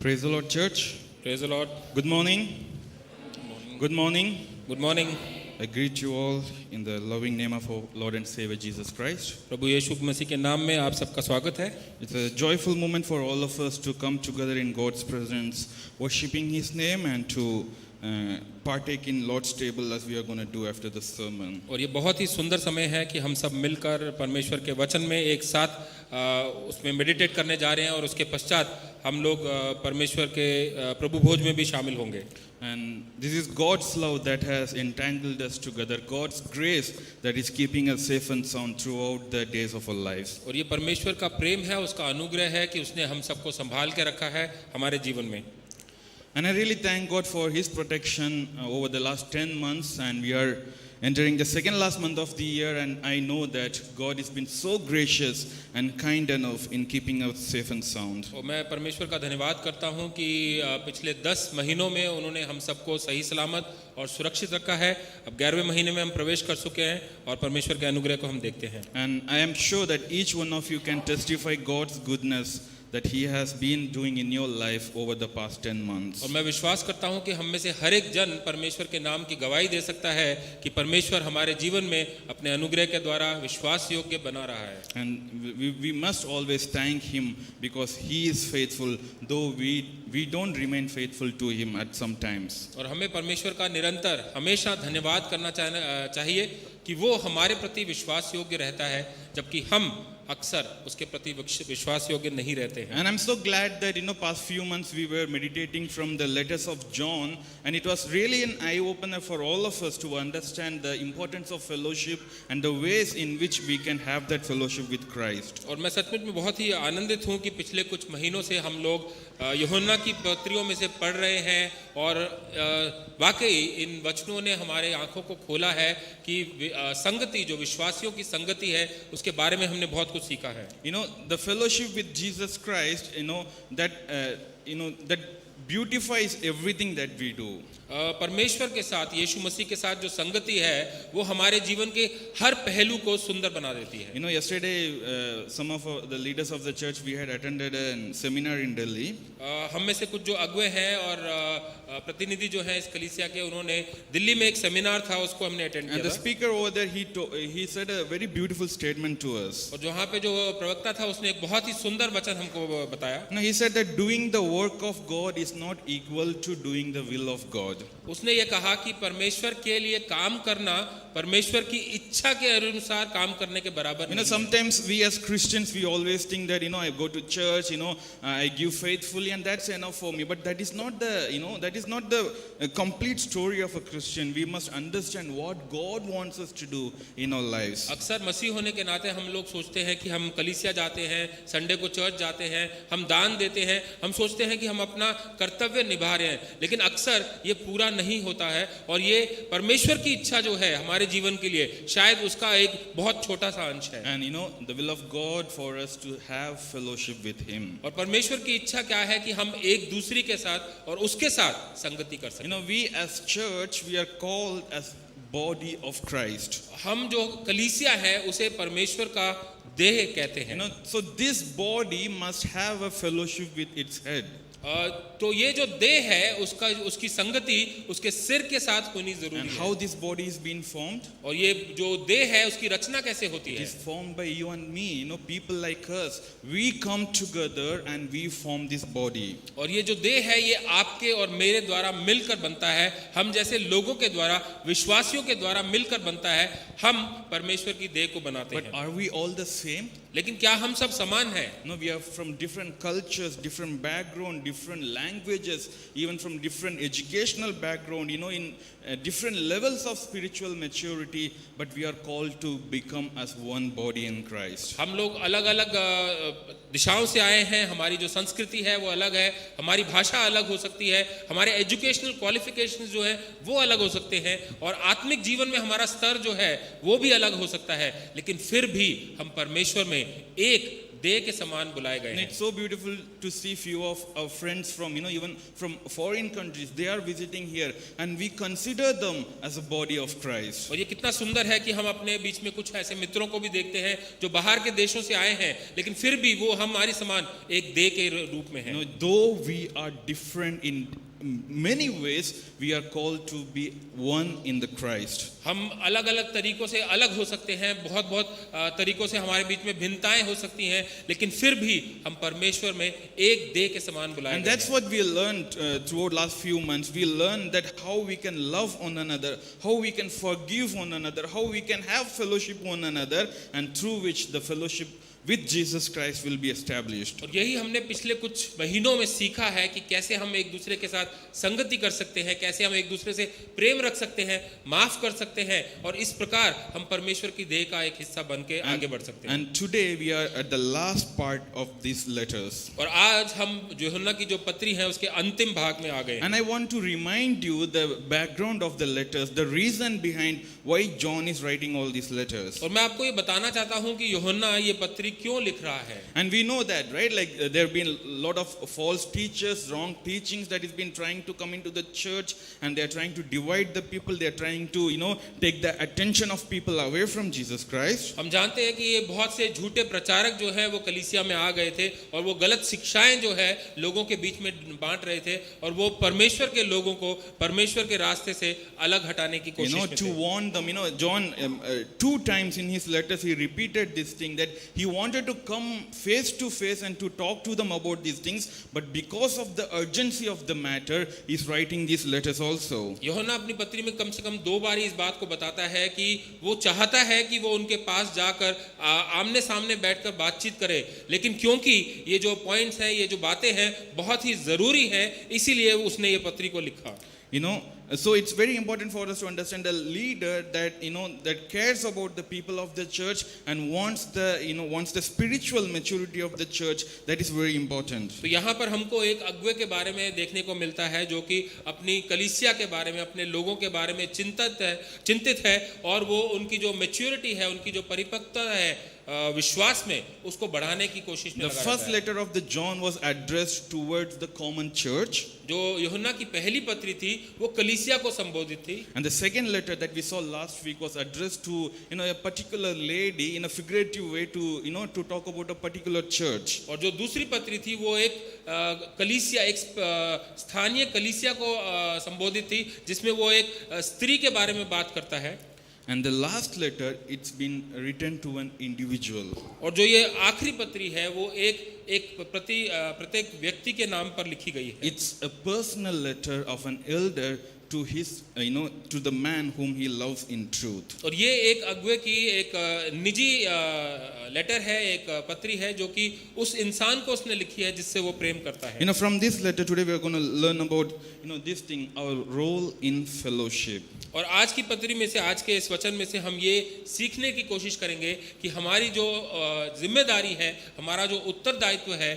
Praise the Lord, church. Praise the Lord. Good morning. Good morning. Good morning. I greet you all in the loving name of our Lord and Savior Jesus Christ. प्रभु यीशु मसीह के नाम में आप सबका स्वागत है. It's a joyful moment for all of us to come together in God's presence, worshiping His name and to partake in Lord's table as we are going to do after the sermon. और ये बहुत ही सुंदर समय है कि हम सब मिलकर परमेश्वर के वचन में एक साथ उसमें मेडिटेट करने जा रहे हैं और उसके पश्चात हम लोग परमेश्वर के प्रभु भोज में भी शामिल होंगे. And this is God's love that has entangled us together, God's grace that is keeping us safe and sound throughout the days of our lives. और ये परमेश्वर का प्रेम है, उसका अनुग्रह है कि उसने हम सबको संभाल के रखा है हमारे जीवन में. And I really thank God for His protection over the last 10 months, and we are entering the second last month of the year, and I know that God has been so gracious and kind enough in keeping us safe and sound. और मैं परमेश्वर का धन्यवाद करता हूं कि पिछले 10 महीनों में उन्होंने हम सबको सही सलामत और सुरक्षित रखा है. अब 11वें महीने में हम प्रवेश कर चुके हैं और परमेश्वर के अनुग्रह को हम देखते हैं. And I am sure that each one of you can testify God's goodness that He has been doing in your life over the past 10 months. और मैं विश्वास करता हूं कि हम में से हर एक जन परमेश्वर के नाम की गवाही दे सकता है कि परमेश्वर हमारे जीवन में अपने अनुग्रह के द्वारा विश्वास योग्य बना रहा है. And we must always thank Him because He is faithful, though we don't remain faithful to Him at some times. और हमें परमेश्वर का निरंतर हमेशा धन्यवाद करना चाहिए कि वो हमारे प्रति विश्वास योग्य रहता है, जबकि हम अक्सर उसके प्रति विश्वास योग्य नहीं रहते हैं. And I'm so glad that past few months we were meditating from the letters of John, and it was really an eye opener for all of us to understand the importance of fellowship and the ways in which we can have that fellowship with Christ. और मैं सचमुच में बहुत ही आनंदित हूं कि पिछले कुछ महीनों से हम लोग यूहन्ना की पत्रियों में से पढ़ रहे हैं और वाकई इन वचनों ने हमारे आंखों को खोला है कि संगति, जो विश्वासियों की संगति है, उसके बारे में हमने बहुत कुछ सीखा है. The fellowship with Jesus Christ, that beautifies everything that we do. परमेश्वर के साथ, यीशु मसीह के साथ जो संगति है वो हमारे जीवन के हर पहलू को सुंदर बना देती है. Yesterday some of the leaders of the church, we had attended a seminar in Delhi. हम में से कुछ जो अगुवे हैं और प्रतिनिधि जो हैं इस कलीसिया के, उन्होंने दिल्ली में एक सेमिनार था, उसको हमने अटेंड किया. And the speaker over there, he said a very beautiful statement to us. और जहाँ पे जो प्रवक्ता था उसने एक बहुत ही सुंदर वचन हमको बताया. He said that doing the work of God is not equal to doing the will of God. उसने ये कहा कि परमेश्वर के लिए काम करना परमेश्वर की इच्छा के अनुसार काम करने के बराबर नहीं है. Sometimes we as Christians, we always think that I go to church, I give faithfully and that's enough for me, but that is not the complete story of a Christian. We must understand what God wants us to do in our lives. अक्सर मसीह होने के नाते हम लोग सोचते हैं कि हम कलीसिया जाते हैं, संडे को चर्च जाते हैं, हम दान देते हैं, हम सोचते हैं कि हम अपना कर्तव्य निभा रहे हैं, लेकिन अक्सर ये पूरा नहीं होता है. और ये परमेश्वर की इच्छा जो है हमारे जीवन के लिए शायद उसका एक बहुत छोटा सा अंश है. And the will of God for us to have fellowship with Him. और परमेश्वर की इच्छा क्या है कि हम एक दूसरे के साथ और उसके साथ संगति कर सकें. We as church, we are called as body of Christ. हम जो कलीसिया है उसे परमेश्वर का देह कहते हैं. So this body must have a fellowship with its head. तो ये जो देह है उसकी संगति उसके सिर के साथ होनी जरूरी And है. how this body is being formed? और ये जो देह है उसकी रचना कैसे होती It है? is formed by you and me. People like us, we come together and we form this body. और ये जो देह है ये आपके और मेरे द्वारा मिलकर बनता है. हम जैसे लोगों के द्वारा, विश्वासियों के द्वारा मिलकर बनता है. हम परमेश्वर की देह को बनाते But हैं. are we all the same? लेकिन क्या हम सब समान हैं? No, we are from different cultures, different background, different languages, even from different educational background, in different levels of spiritual maturity, but we are called to become as one body in Christ. हम लोग अलग अलग दिशाओं से आए हैं. हमारी जो संस्कृति है वो अलग है, हमारी भाषा अलग हो सकती है, हमारे एजुकेशनल क्वालिफिकेशंस जो है वो अलग हो सकते हैं, और आत्मिक जीवन में हमारा स्तर जो है वो भी अलग हो सकता है. लेकिन फिर भी हम परमेश्वर में एक देह के समान बुलाए गए And हैं। it's so beautiful to see few of our friends from, even from foreign countries. They are visiting here and we consider them as a body of Christ. और ये कितना सुंदर है कि हम अपने बीच में कुछ ऐसे मित्रों को भी देखते हैं जो बाहर के देशों से आए हैं, लेकिन फिर भी वो हमारी समान एक देह के रूप में हैं। Though we are different in many ways, we are called to be one in the Christ. हम अलग अलग तरीकों से अलग हो सकते हैं, बहुत बहुत तरीकों से हमारे बीच में भिन्नताएं हो सकती हैं, लेकिन फिर भी हम परमेश्वर में एक देह के समान बुलाए And गए that's हैं। what we learned throughout last few months. We learned that how we can love one another, how we can forgive one another, how we can have fellowship one another, and through which the fellowship with Jesus Christ will be established. और यही हमने पिछले कुछ महीनों में सीखा है कि कैसे हम एक दूसरे के साथ संगति कर सकते हैं, कैसे हम एक दूसरे से प्रेम रख सकते हैं, माफ कर सकते हैं, और इस प्रकार हम परमेश्वर की देह का एक हिस्सा बन के आगे बढ़ सकते हैं। And today we are at the last part of these letters. और आज हम यूहन्ना की जो पत्री है उसके अंतिम भाग में आ गए हैं। And I want to remind you the background of the letters, the reason behind why John is writing all these letters. और मैं आपको ये बताना चाहता हूँ कि यूहन्ना ये पत्री क्यों लिख रहा है। And we know that, right? Like there have been a lot of false teachers, wrong teachings that has been trying to come into the church, and they are trying to divide the people. They are trying to, take the attention of people away from Jesus Christ. हम जानते हैं कि ये बहुत से झूठे प्रचारक जो है वो कलीसिया में आ गए थे और वो गलत शिक्षाएं जो है लोगों के बीच में बांट रहे थे, और वो परमेश्वर के लोगों को परमेश्वर के रास्ते से अलग हटाने की कोशिश में To थे। warn them, John 2 times in his letters he repeated this thing that he wanted to come face to face and to talk to them about these things, but because of the urgency of the matter he's writing these letters also. यूहन्ना अपनी पत्री में कम से कम 2 बार इस बात को बताता है कि वो चाहता है कि वो उनके पास जाकर आमने सामने बैठकर बातचीत करे, लेकिन क्योंकि ये जो पॉइंट्स हैं, ये जो बातें हैं बहुत ही जरूरी हैं, इसीलिए उसने ये पत्री को लिखा। So it's very important for us to understand a leader that that cares about the people of the church and wants the spiritual maturity of the church. That is very important. तो यहाँ पर हमको एक अगुवे के बारे में देखने को मिलता है जो कि अपनी कलीसिया के बारे में, अपने लोगों के बारे में चिंतित है, और वो उनकी जो मैच्योरिटी है, उनकी जो परिपक्वता है विश्वास में, उसको बढ़ाने की कोशिश में The लगा first रहता है। letter of the John was addressed towards the common church. जो यूहन्ना की पहली पत्री थी वो कलीसिया को संबोधित थी, And the second letter that we saw last week was addressed to a particular lady in a figurative way to talk about a particular church. और जो दूसरी पत्री थी वो एक कलीसिया, एक स्थानीय कलीसिया को संबोधित थी, जिसमें वो एक स्त्री के बारे में बात करता है। And the last letter, it's been written to an individual. और जो ये आखिरी पत्री है वो प्रत्येक व्यक्ति के नाम पर लिखी गई है। It's a personal letter of an elder to his, to the man whom he loves in truth. और ये एक अगुवे की एक निजी लेटर है, एक पत्री है जो कि उस इंसान को उसने लिखी है जिससे वो प्रेम करता है। From this letter today we are going to learn about, this thing, our role in fellowship. और आज की पत्री में से, आज के इस वचन में से हम ये सीखने की कोशिश करेंगे कि हमारी जो जिम्मेदारी है, हमारा जो उत्तरदायित्व है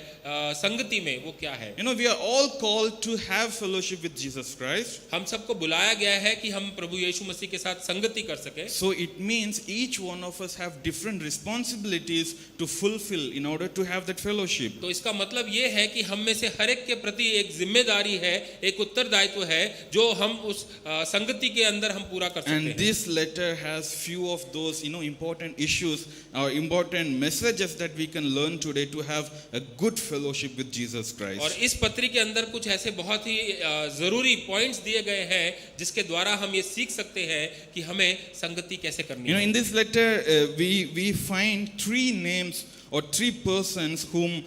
संगति में, वो क्या है। We are all called to have fellowship with Jesus Christ. हम सबको बुलाया गया है कि हम प्रभु यीशु मसीह के साथ संगति कर सके। So it means each one of us have different responsibilities to fulfill in order to have that fellowship. तो इसका मतलब ये है कि हम में से हर एक के प्रति एक जिम्मेदारी है, एक उत्तरदायित्व है जो हम उस संगति के अंदर हम पूरा कर सकते हैं। And this letter has few of those important issues or important messages that we can learn today to have a good fellowship with Jesus Christ. और इस पत्री के अंदर कुछ ऐसे बहुत ही जरूरी पॉइंट्स दिए गए हैं जिसके द्वारा हम ये सीख सकते हैं कि हमें संगति कैसे करनी है। In this letter we find 3 names or 3 persons whom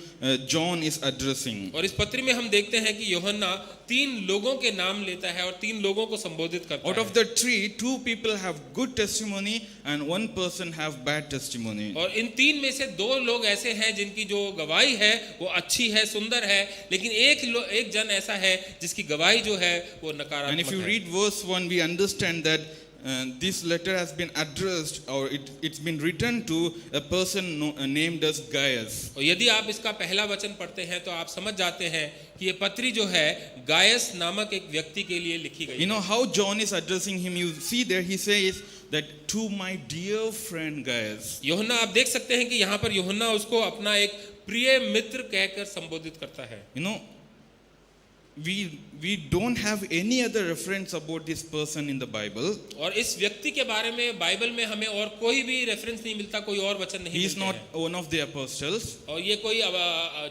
John is addressing. और इस पत्री में हम देखते हैं कि यूहन्ना 3 लोगों के नाम लेता है और 3 लोगों को संबोधित करता है। Out of the 3, 2 people have good testimony and 1 person have bad testimony. और इन 3 में से 2 लोग ऐसे हैं जिनकी जो गवाही है वो अच्छी है, सुंदर है, लेकिन एक जन ऐसा है जिसकी गवाही जो है वो नकारात्मक है। And if you read verse 1, we understand that this letter has been addressed, or it's been written to a person named as Gaius. और यदि आप इसका पहला वचन पढ़ते हैं तो आप समझ जाते हैं कि ये पत्री जो है गायस नामक एक व्यक्ति के लिए लिखी गई है। How John is addressing him, you see there he says, that to my dear friend Gaius. यूहन्ना आप देख सकते हैं कि यहाँ पर यूहन्ना उसको अपना एक प्रिय मित्र कहकर संबोधित करता है। You know, we don't have any other reference about this person in the Bible. और इस व्यक्ति के बारे में बाइबल में हमें और कोई भी रेफरेंस नहीं मिलता, कोई और वचन नहीं He is मिलते not हैं। one of the apostles. और ये कोई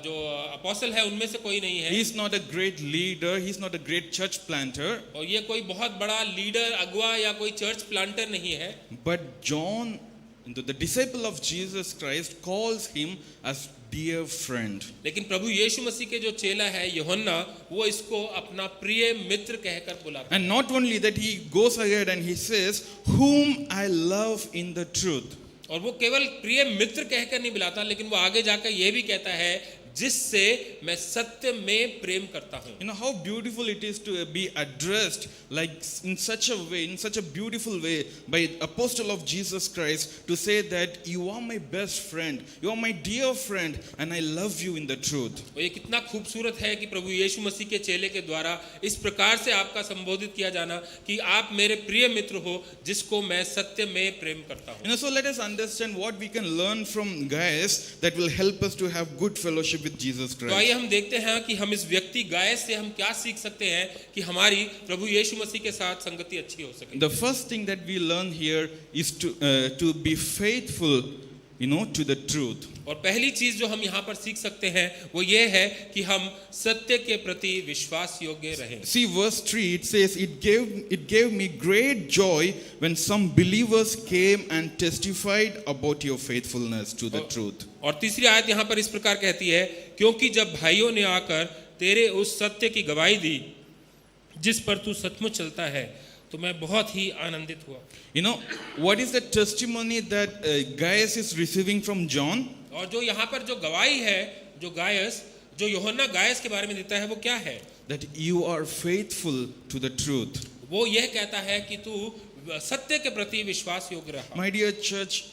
जो अपोस्टल है उनमें से कोई नहीं है। He is not a great leader. He is not a great church planter. और ये कोई बहुत बड़ा लीडर अगुआ या कोई चर्च प्लांटर नहीं है। But John, the disciple of Jesus Christ, calls him as dear friend. लेकिन प्रभु यीशु मसीह के जो चेला है यूहन्ना, वो इसको अपना प्रिय मित्र कहकर बुलाता है। And not only that, he goes ahead and he says, whom I love in the truth. और वो केवल प्रिय मित्र कहकर नहीं बुलाता, लेकिन वो आगे जाकर ये भी कहता है जिससे मैं सत्य में प्रेम करता हूँ। You know how beautiful it is to be addressed like in such a way, in such a beautiful way by apostle of Jesus Christ to say that you are my best friend, you are my dear friend, and I love you in the truth. और ये कितना खूबसूरत है कि प्रभु यीशु मसीह के चेले के द्वारा इस प्रकार से आपका संबोधित किया जाना कि आप मेरे प्रिय मित्र हो जिसको मैं सत्य में प्रेम करता हूँ। You know, so let us understand what we can learn from Gaius that will help us to have good fellowship with Jesus तो आइए Christ. हम देखते हैं कि हम इस व्यक्ति गायस से हम क्या सीख सकते हैं कि हमारी प्रभु यीशु मसीह के साथ संगति अच्छी हो सके। The first thing that we learn here is to be faithful, to the truth. और पहली चीज जो हम यहाँ पर सीख सकते हैं वो ये है कि हम सत्य के प्रति विश्वास योग्य रहें। See verse 3, it says, it gave me great joy when some believers came and testified about your faithfulness to the truth. और तीसरी आयत यहाँ पर इस प्रकार कहती है, क्योंकि जब भाइयों ने आकर तेरे उस सत्य की गवाही दी जिस पर तू सचमुच चलता है, तो मैं बहुत ही आनंदित हुआ। You know, what is the testimony that Gaius is receiving from John? और जो यहाँ पर जो गवाही है, जो यूहन्ना गायस के बारे में देता है वो क्या है? That you are faithful to the truth. वो यह कहता है कि तू सत्य के प्रति विश्वास योग्य रहा। My dear church,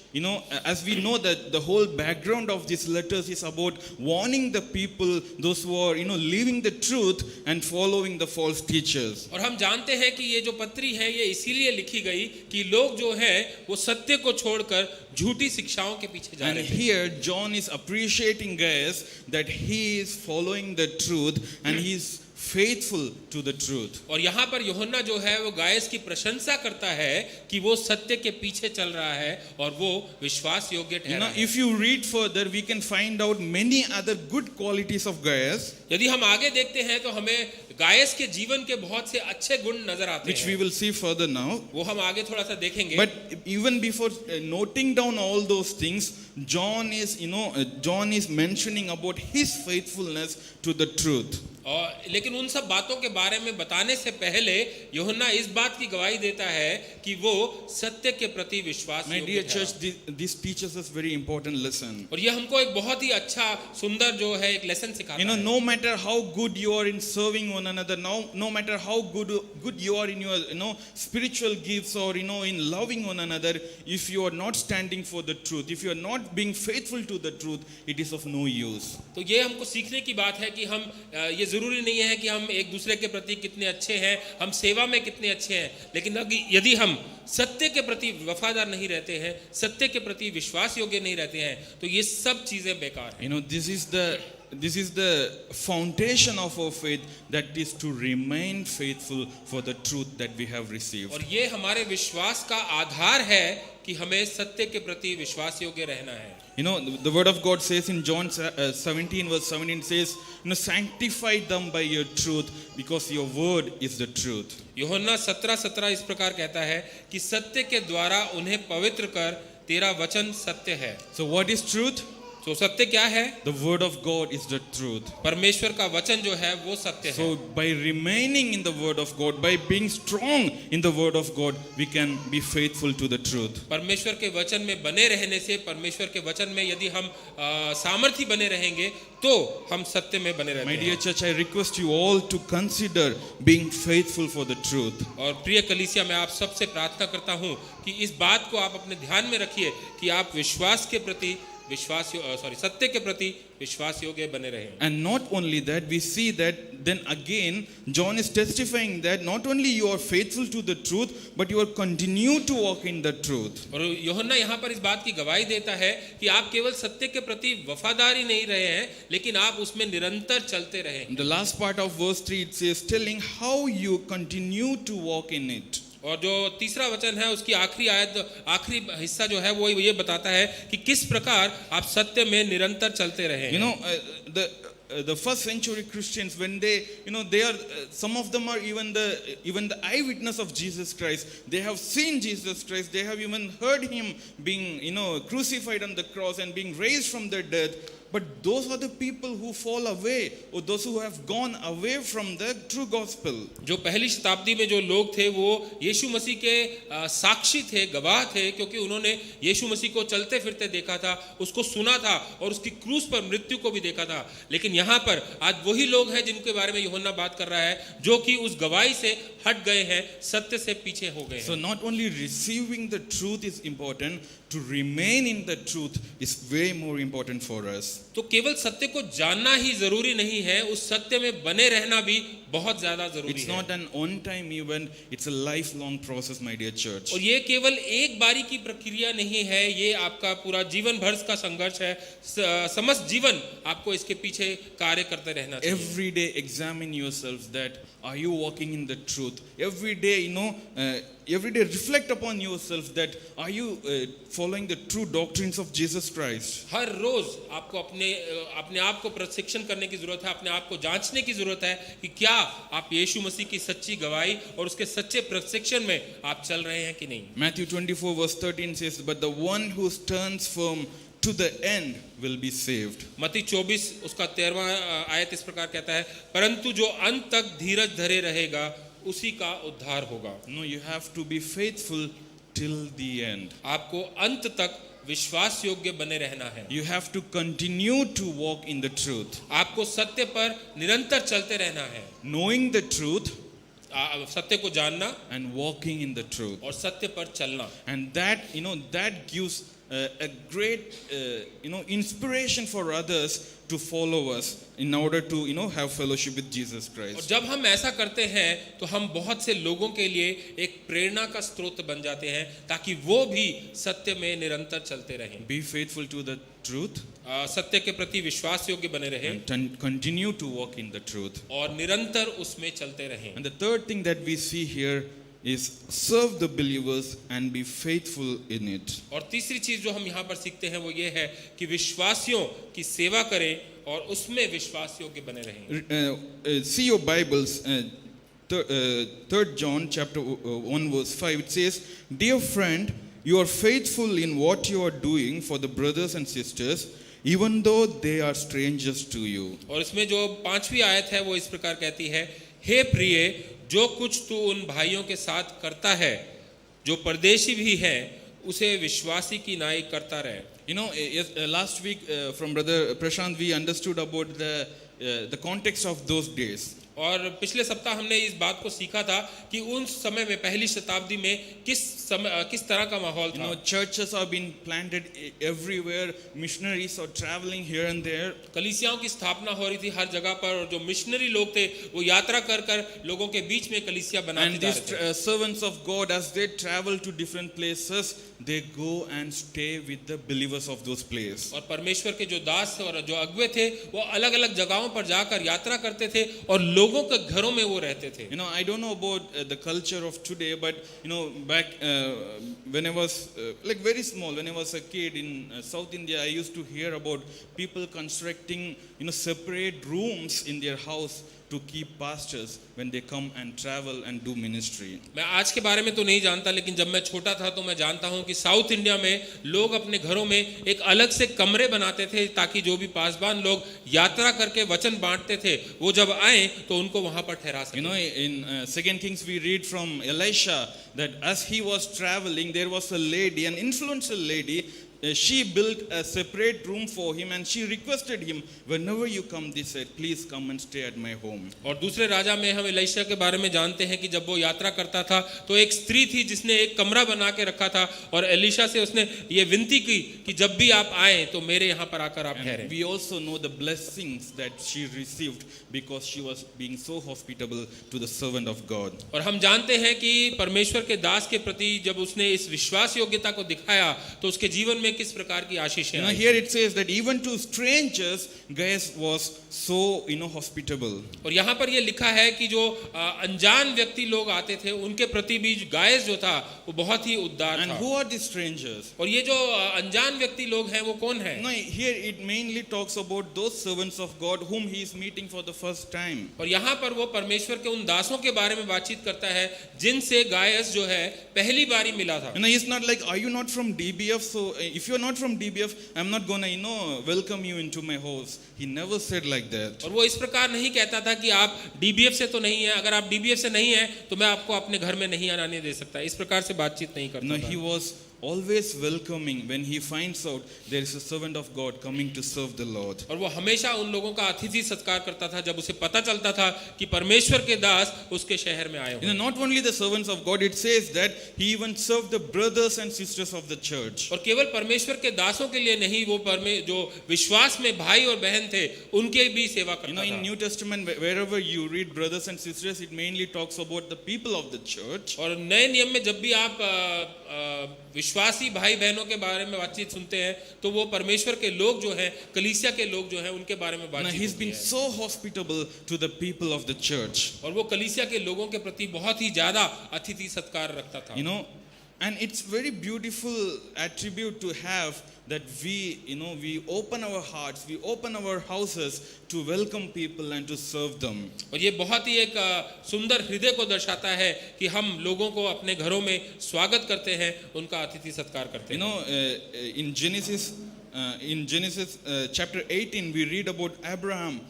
as we know that the whole background of these letters is about warning the people, those who are, leaving the truth and following the false teachers. और हम जानते हैं कि ये जो पत्री है ये इसीलिए लिखी गई कि लोग जो हैं वो सत्य को छोड़कर झूठी शिक्षाओं के पीछे जा And रहे हैं। here John is appreciating Gaius that he is following the truth and he is faithful to the truth. और यहाँ पर यूहन्ना जो है वो गायस की प्रशंसा करता है कि वो सत्य के पीछे चल रहा है और वो विश्वास योग्य ठहरा है। If you read further, we can find out many other good qualities of Gaius, यदि हम आगे देखते हैं तो हमें गायस के जीवन के बहुत से अच्छे गुण नजर आते which we हैं। will see further now. वो हम आगे थोड़ा सा देखेंगे। But even before noting down all those things, John is mentioning about his faithfulness to the truth. और लेकिन उन सब बातों के बारे में बताने से पहले यूहन्ना इस बात की गवाही देता है कि वो सत्य के प्रति विश्वास My योग्य dear ठहरा। church, this teaches us very important lesson. और ये हमको एक बहुत ही अच्छा सुंदर जो है एक लेसन सिखाता है। No matter how good you are in serving one another, no matter how good you are in your spiritual gifts or in loving one another, if you are not standing for the truth, if you are not being faithful to the truth, it is of no use. तो ये हमको सीखने की बात है कि हम ये जरूरी नहीं है कि हम एक दूसरे के प्रति कितने अच्छे हैं, हम सेवा में कितने अच्छे हैं, लेकिन यदि हम सत्य के प्रति वफादार नहीं रहते हैं, सत्य के प्रति विश्वास योग्य नहीं रहते हैं, तो ये सब चीजें बेकार हैं। This is the foundation of our faith, that is to remain faithful for the truth that we have received. और ये हमारे विश्वास का आधार है कि हमें सत्य के प्रति विश्वास योग्य रहना है। The word of God says in John 17 verse 17 says, sanctify them by your truth because your word is the truth. यूहन्ना 17:17 इस प्रकार कहता है कि सत्य के द्वारा उन्हें पवित्र कर, तेरा वचन सत्य है। So what is truth? तो सत्य क्या है? The word of God is the truth. परमेश्वर का वचन जो है वो सत्य है। So by remaining in the word of God, by being strong in the word of God, we can be faithful to the truth. परमेश्वर के वचन में बने रहने से, परमेश्वर के वचन में यदि हम सामर्थी बने रहेंगे तो हम सत्य में बने रहते My हैं। dear church, I request you all to consider being faithful for the truth. और प्रिय कलीसिया, मैं आप सबसे प्रार्थना करता हूँ कि इस बात को आप अपने ध्यान में रखिए कि आप विश्वास के प्रति सत्य के प्रति विश्वास योग्य बने रहें। And not only that, we see that then again John is testifying that not only you are faithful to the truth, but you are continue to walk in the truth. और यूहन्ना यहाँ पर इस बात की गवाही देता है कि आप केवल सत्य के प्रति वफादारी नहीं रहे हैं, लेकिन आप उसमें निरंतर चलते रहे। In the last part of verse 3 it says telling how you continue to walk in it. और जो तीसरा वचन है उसकी आखिरी आयत, आखिरी हिस्सा जो है वो ये बताता है कि किस प्रकार आप सत्य में निरंतर चलते रहे। You know, the first century Christians, when they, they are, some of them are even the eyewitness of Jesus Christ. They have seen Jesus Christ. They have even heard him being, crucified on the cross and being raised from the dead. But those are the people who fall away, or those who have gone away from the true gospel. जो पहली शताब्दी में जो लोग थे वो यीशु मसीह के साक्षी थे, गवाह थे, क्योंकि उन्होंने यीशु मसीह को चलते फिरते देखा था, उसको सुना था और उसकी क्रूस पर मृत्यु को भी देखा था। लेकिन यहाँ पर आज वही लोग हैं जिनके बारे में यूहन्ना बात कर रहा है, जो कि उस गवाही से हट गए हैं, सत्य से पीछे हो गए हैं। So not only receiving the truth is important, to remain in the truth is way more important for us. तो केवल सत्य को जानना ही जरूरी नहीं है, उस सत्य में बने रहना भी बहुत ज्यादा जरूरी है। It's not an on-time event; it's a lifelong process, my dear church. और ये केवल एक बारी की प्रक्रिया नहीं है, ये आपका पूरा जीवन भर का संघर्ष है। समस्त जीवन आपको इसके पीछे कार्य करते रहना चाहिए। Every day examine yourselves that are you walking in the truth. Every day, every day reflect upon yourself that are you following the true doctrines of Jesus Christ. हर रोज आपको अपने आप को प्रशिक्षण करने की जरूरत है, अपने आप को जांचने की जरूरत है कि क्या आप यीशु मसीह की सच्ची गवाही और उसके सच्चे प्रशिक्षण में आप चल रहे हैं कि नहीं। Matthew 24 verse 13 says, but the one who stands firm to the end will be saved. मत्ती 24 उसका 13वां आयत इस प्रकार कहता है, परंतु जो अंत तक धीरज धरे रहेगा उसी का उद्धार होगा। No, you have to be faithful till the end. आपको अंत तक विश्वास योग्य बने रहना है। You have to continue to walk in the truth. आपको सत्य पर निरंतर चलते रहना है। Knowing the truth सत्य को जानना and walking in the truth. और सत्य पर चलना। And that, that gives a great, inspiration for others to follow us in order to, have fellowship with Jesus और Christ. जब हम ऐसा करते हैं तो हम बहुत से लोगों के लिए एक प्रेरणा का स्रोत बन जाते हैं, ताकि वो भी सत्य में निरंतर चलते रहें। Be faithful to the truth सत्य के प्रति विश्वास योग्य बने रहें and continue to walk in the truth. और निरंतर उसमें चलते रहें। And the third thing that we see here is serve the believers and be faithful in it. और तीसरी चीज जो हम यहाँ पर सीखते हैं वो ये है कि विश्वासियों की सेवा करें और उसमें विश्वास योग्य बने रहें। See your Bibles, 3 John chapter 1 verse 5, it says, dear friend, you are faithful in what you are doing for the brothers and sisters, even though they are strangers to you. और इसमें जो 5वीं आयत है वो इस प्रकार कहती है, हे प्रिय, जो कुछ तू उन भाइयों के साथ करता है जो परदेशी भी हैं, उसे विश्वासी की नाई करता रहे। Last week from Brother Prashant we understood about the context of those days. और पिछले सप्ताह हमने इस बात को सीखा था कि उन समय में पहली शताब्दी में किस तरह का माहौल था। Churches have been planted everywhere. Missionaries are traveling here and there. कलीसियाओं की स्थापना हो रही थी हर जगह पर, और जो मिशनरी लोग थे वो यात्रा कर कर लोगों के बीच में कलीसिया बनाते जा रहे थे। And these servants of God, as they travel to different places, they go and stay with the believers of those places. और परमेश्वर के जो दास और जो अगुवे थे वो अलग-अलग जगहों पर जाकर यात्रा करते थे और लोगों के घरों में वो रहते थे। I don't know about the culture of today, but back when I was like very small, when I was a kid in South India, I used to hear about people constructing separate rooms in their house to keep pastors when they come and travel and do ministry. मैं आज के बारे में तो नहीं जानता, लेकिन जब मैं छोटा था तो मैं जानता हूं कि साउथ इंडिया में लोग अपने घरों में एक अलग से कमरे बनाते थे, ताकि जो भी पासबान लोग यात्रा करके वचन बांटते थे वो जब आए तो उनको वहां पर ठहरा सकें। In 2 Kings we read from Elisha that as he was traveling, there was a lady, an influential lady, she built a separate room for him and she requested him, whenever you come, they said, please come and stay at my home. और दूसरे राजा में हम Elisha के बारे में जानते हैं कि जब वो यात्रा करता था तो एक स्त्री थी जिसने एक कमरा बना के रखा था और एलीशा से उसने ये विनती की कि जब भी आप आए तो मेरे यहाँ पर आकर आप ठहरें। We also know the blessings that she received because she was being so hospitable to the servant of God. और हम जानते हैं कि परमेश्वर के दास के प्रति जब उसने इस विश्वास योग्यता को दिखाया तो उसके जीवन में किस प्रकार की आशीषें आई। Here it says that even to strangers, Gaius was so hospitable. और यहाँ पर ये लिखा है कि जो अनजान व्यक्ति लोग आते थे उनके प्रति भी गायस जो था वो बहुत ही उदार And था। who are the strangers? और ये जो अनजान व्यक्ति लोग हैं वो कौन है? No, here it mainly talks about those servants of God whom he is meeting for the first time. और यहाँ पर वो परमेश्वर के उन दासों के बारे में बातचीत करता है जिनसे गायस जो है पहली बारी मिला था। It's not like, are you not from DBF? So if you're not from DBF, I'm not gonna welcome you into my house. He never said like that. और वो इस प्रकार नहीं कहता था कि आप डीबीएफ से तो नहीं है, अगर आप डीबीएफ से नहीं है तो मैं आपको अपने घर में नहीं आने दे सकता। इस प्रकार से बातचीत नहीं करता था। He was always welcoming when he finds out there is a servant of God coming to serve the Lord. और वो हमेशा उन लोगों का अतिथि सत्कार करता था जब उसे पता चलता था कि परमेश्वर के दास उसके शहर में आए हुए हैं। Not only the servants of God, it says that he even served the brothers and sisters of the church. और केवल परमेश्वर के दासों के लिए नहीं, वो जो विश्वास में भाई और बहन थे उनके भी सेवा करता था। In New Testament, wherever you read brothers and sisters, it mainly talks about the people of the church. और नए नियम में जब भी आप विश्वासी भाई बहनों के बारे में बातचीत सुनते हैं तो वो परमेश्वर के लोग जो हैं, कलीसिया के लोग जो हैं उनके बारे में बातचीत He's been so hospitable to the people of the church. और वो कलीसिया के लोगों के प्रति बहुत ही ज्यादा अतिथि सत्कार रखता था। And it's very beautiful attribute to have that we open our hearts, we open our houses to welcome people and to serve them. और ये बहुत ही एक सुंदर हृदय को दर्शाता है कि हम लोगों को अपने घरों में स्वागत करते हैं, उनका अतिथि सत्कार करते हैं। In Genesis chapter 18 we read about Abraham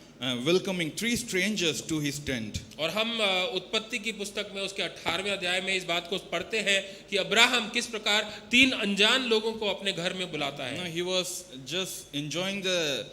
welcoming 3 strangers to his tent. और हम उत्पत्ति की पुस्तक में उसके 18वें अध्याय में इस बात को पढ़ते हैं कि अब्राहम किस प्रकार 3 अनजान लोगों को अपने घर में बुलाता है। He was just enjoying the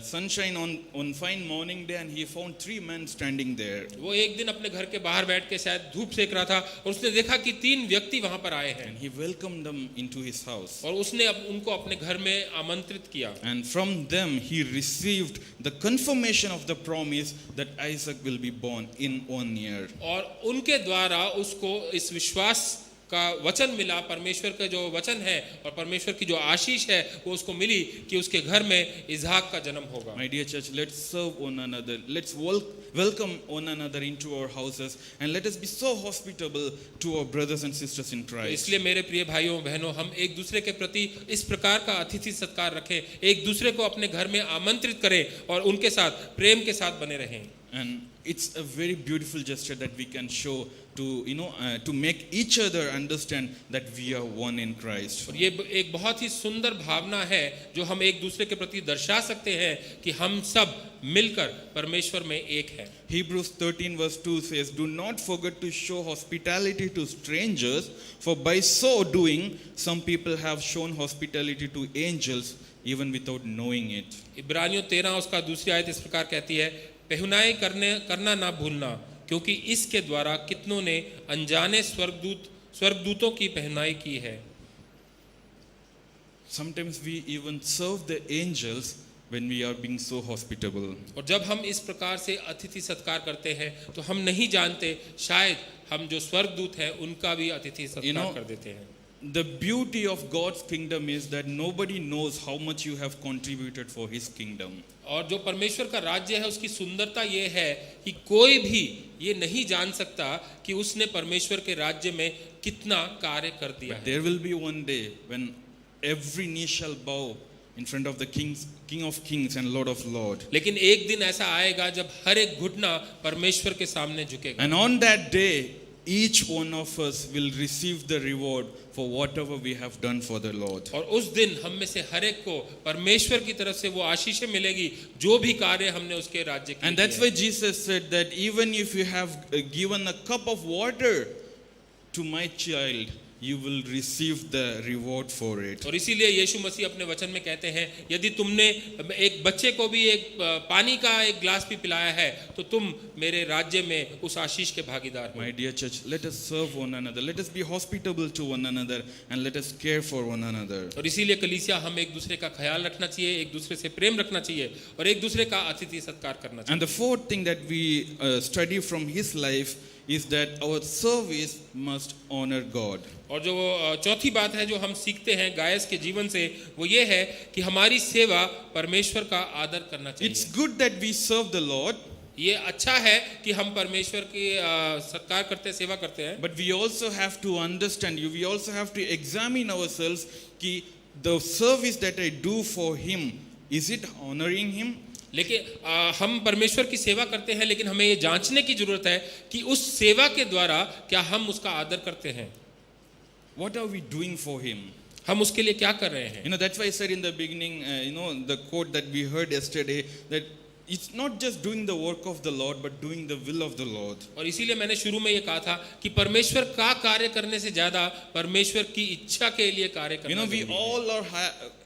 sunshine on fine morning day and he found 3 men standing there. वो एक दिन अपने घर के बाहर बैठ के शायद धूप सेक रहा था और उसने देखा कि 3 व्यक्ति वहां पर आए हैं। And he welcomed them into his house. और उसने उनको अपने घर में आमंत्रित किया। And from them he received the confirmation of the promise that Isaac will be born in 1 year. और उनके द्वारा उसको इस विश्वास का वचन मिला, परमेश्वर का जो वचन है और परमेश्वर की जो आशीष है वो उसको मिली कि उसके घर में इसहाक का जन्म होगा। My dear church, let's serve one another. Let's welcome one another into our houses and let us be so hospitable to our brothers and sisters in Christ. इसलिए मेरे प्रिय भाइयों बहनों, हम एक दूसरे के प्रति इस प्रकार का अतिथि सत्कार रखें, एक दूसरे को अपने घर में आमंत्रित करें और उनके साथ प्रेम के साथ बने रहें। And it's a very beautiful gesture that we can show to make each other understand that we are one in Christ. और ये एक बहुत ही सुंदर भावना है जो हम एक दूसरे के प्रति दर्शा सकते हैं कि हम सब मिलकर परमेश्वर में एक हैं। Hebrews 13 verse 2 says, "Do not forget to show hospitality to strangers, for by so doing some people have shown hospitality to angels even without knowing it." इब्रानियों 13 उसका दूसरी आयत इस प्रकार कहती है, पहुनाई करना ना भूलना, क्योंकि इसके द्वारा कितनों ने अनजाने स्वर्गदूतों की पहनाई की है। Sometimes we even serve the angels when we are being so hospitable. और जब हम इस प्रकार से अतिथि सत्कार करते हैं तो हम नहीं जानते, शायद हम जो स्वर्गदूत हैं उनका भी अतिथि सत्कार कर देते हैं। The beauty of God's kingdom is that nobody knows how much you have contributed for His kingdom. और जो परमेश्वर का राज्य है उसकी सुंदरता ये है कि कोई भी ये नहीं जान सकता कि उसने परमेश्वर के राज्य में कितना कार्य कर दिया है। There will be one day when every knee shall bow in front of the King of Kings and Lord of Lords. लेकिन एक दिन ऐसा आएगा जब हर एक घुटना परमेश्वर के सामने झुकेगा। And on that day, each one of us will receive the reward for whatever we have done for the Lord. और उस दिन हम में से हर एक को परमेश्वर की तरफ से वो आशीषें मिलेगी जो भी कार्य हमने उसके राज्य के लिए। And that's why Jesus said that even if you have given a cup of water to my child, you will receive the reward for it. और इसीलिए यीशु मसीह अपने वचन में कहते हैं, यदि तुमने एक बच्चे को भी एक पानी का एक ग्लास भी पिलाया है तो तुम मेरे राज्य में उस आशीष के भागीदार हो। My dear church, let us serve one another. Let us be hospitable to one another and let us care for one another. और इसीलिए कलीसिया हम एक दूसरे का ख्याल रखना चाहिए, एक दूसरे से प्रेम रखना चाहिए और एक दूसरे का अतिथि सत्कार करना चाहिए। And the fourth thing that we study from his life is that our service must honor God. और जो चौथी बात है जो हम सीखते हैं गायस के जीवन से वो ये है कि हमारी सेवा परमेश्वर का आदर करना चाहिए। It's good that we serve the Lord, ये अच्छा है कि हम परमेश्वर की सत्कार करते हैं, सेवा करते हैं, but we also have to understand, we also have to examine ourselves कि the service that I do for him, is it honoring him? लेकिन हम परमेश्वर की सेवा करते हैं लेकिन हमें ये जांचने की जरूरत है कि उस सेवा के द्वारा क्या हम उसका आदर करते हैं, What are we doing for him? हम उसके लिए क्या कर रहे हैं। You know, that's why I said in the beginning, the quote that we heard yesterday, that it's not just doing the work of the Lord, but doing the will of the Lord. और इसीलिए मैंने शुरू में ये कहा था कि परमेश्वर का कार्य करने से ज्यादा परमेश्वर की इच्छा के लिए कार्य करना You know, जरूरी है।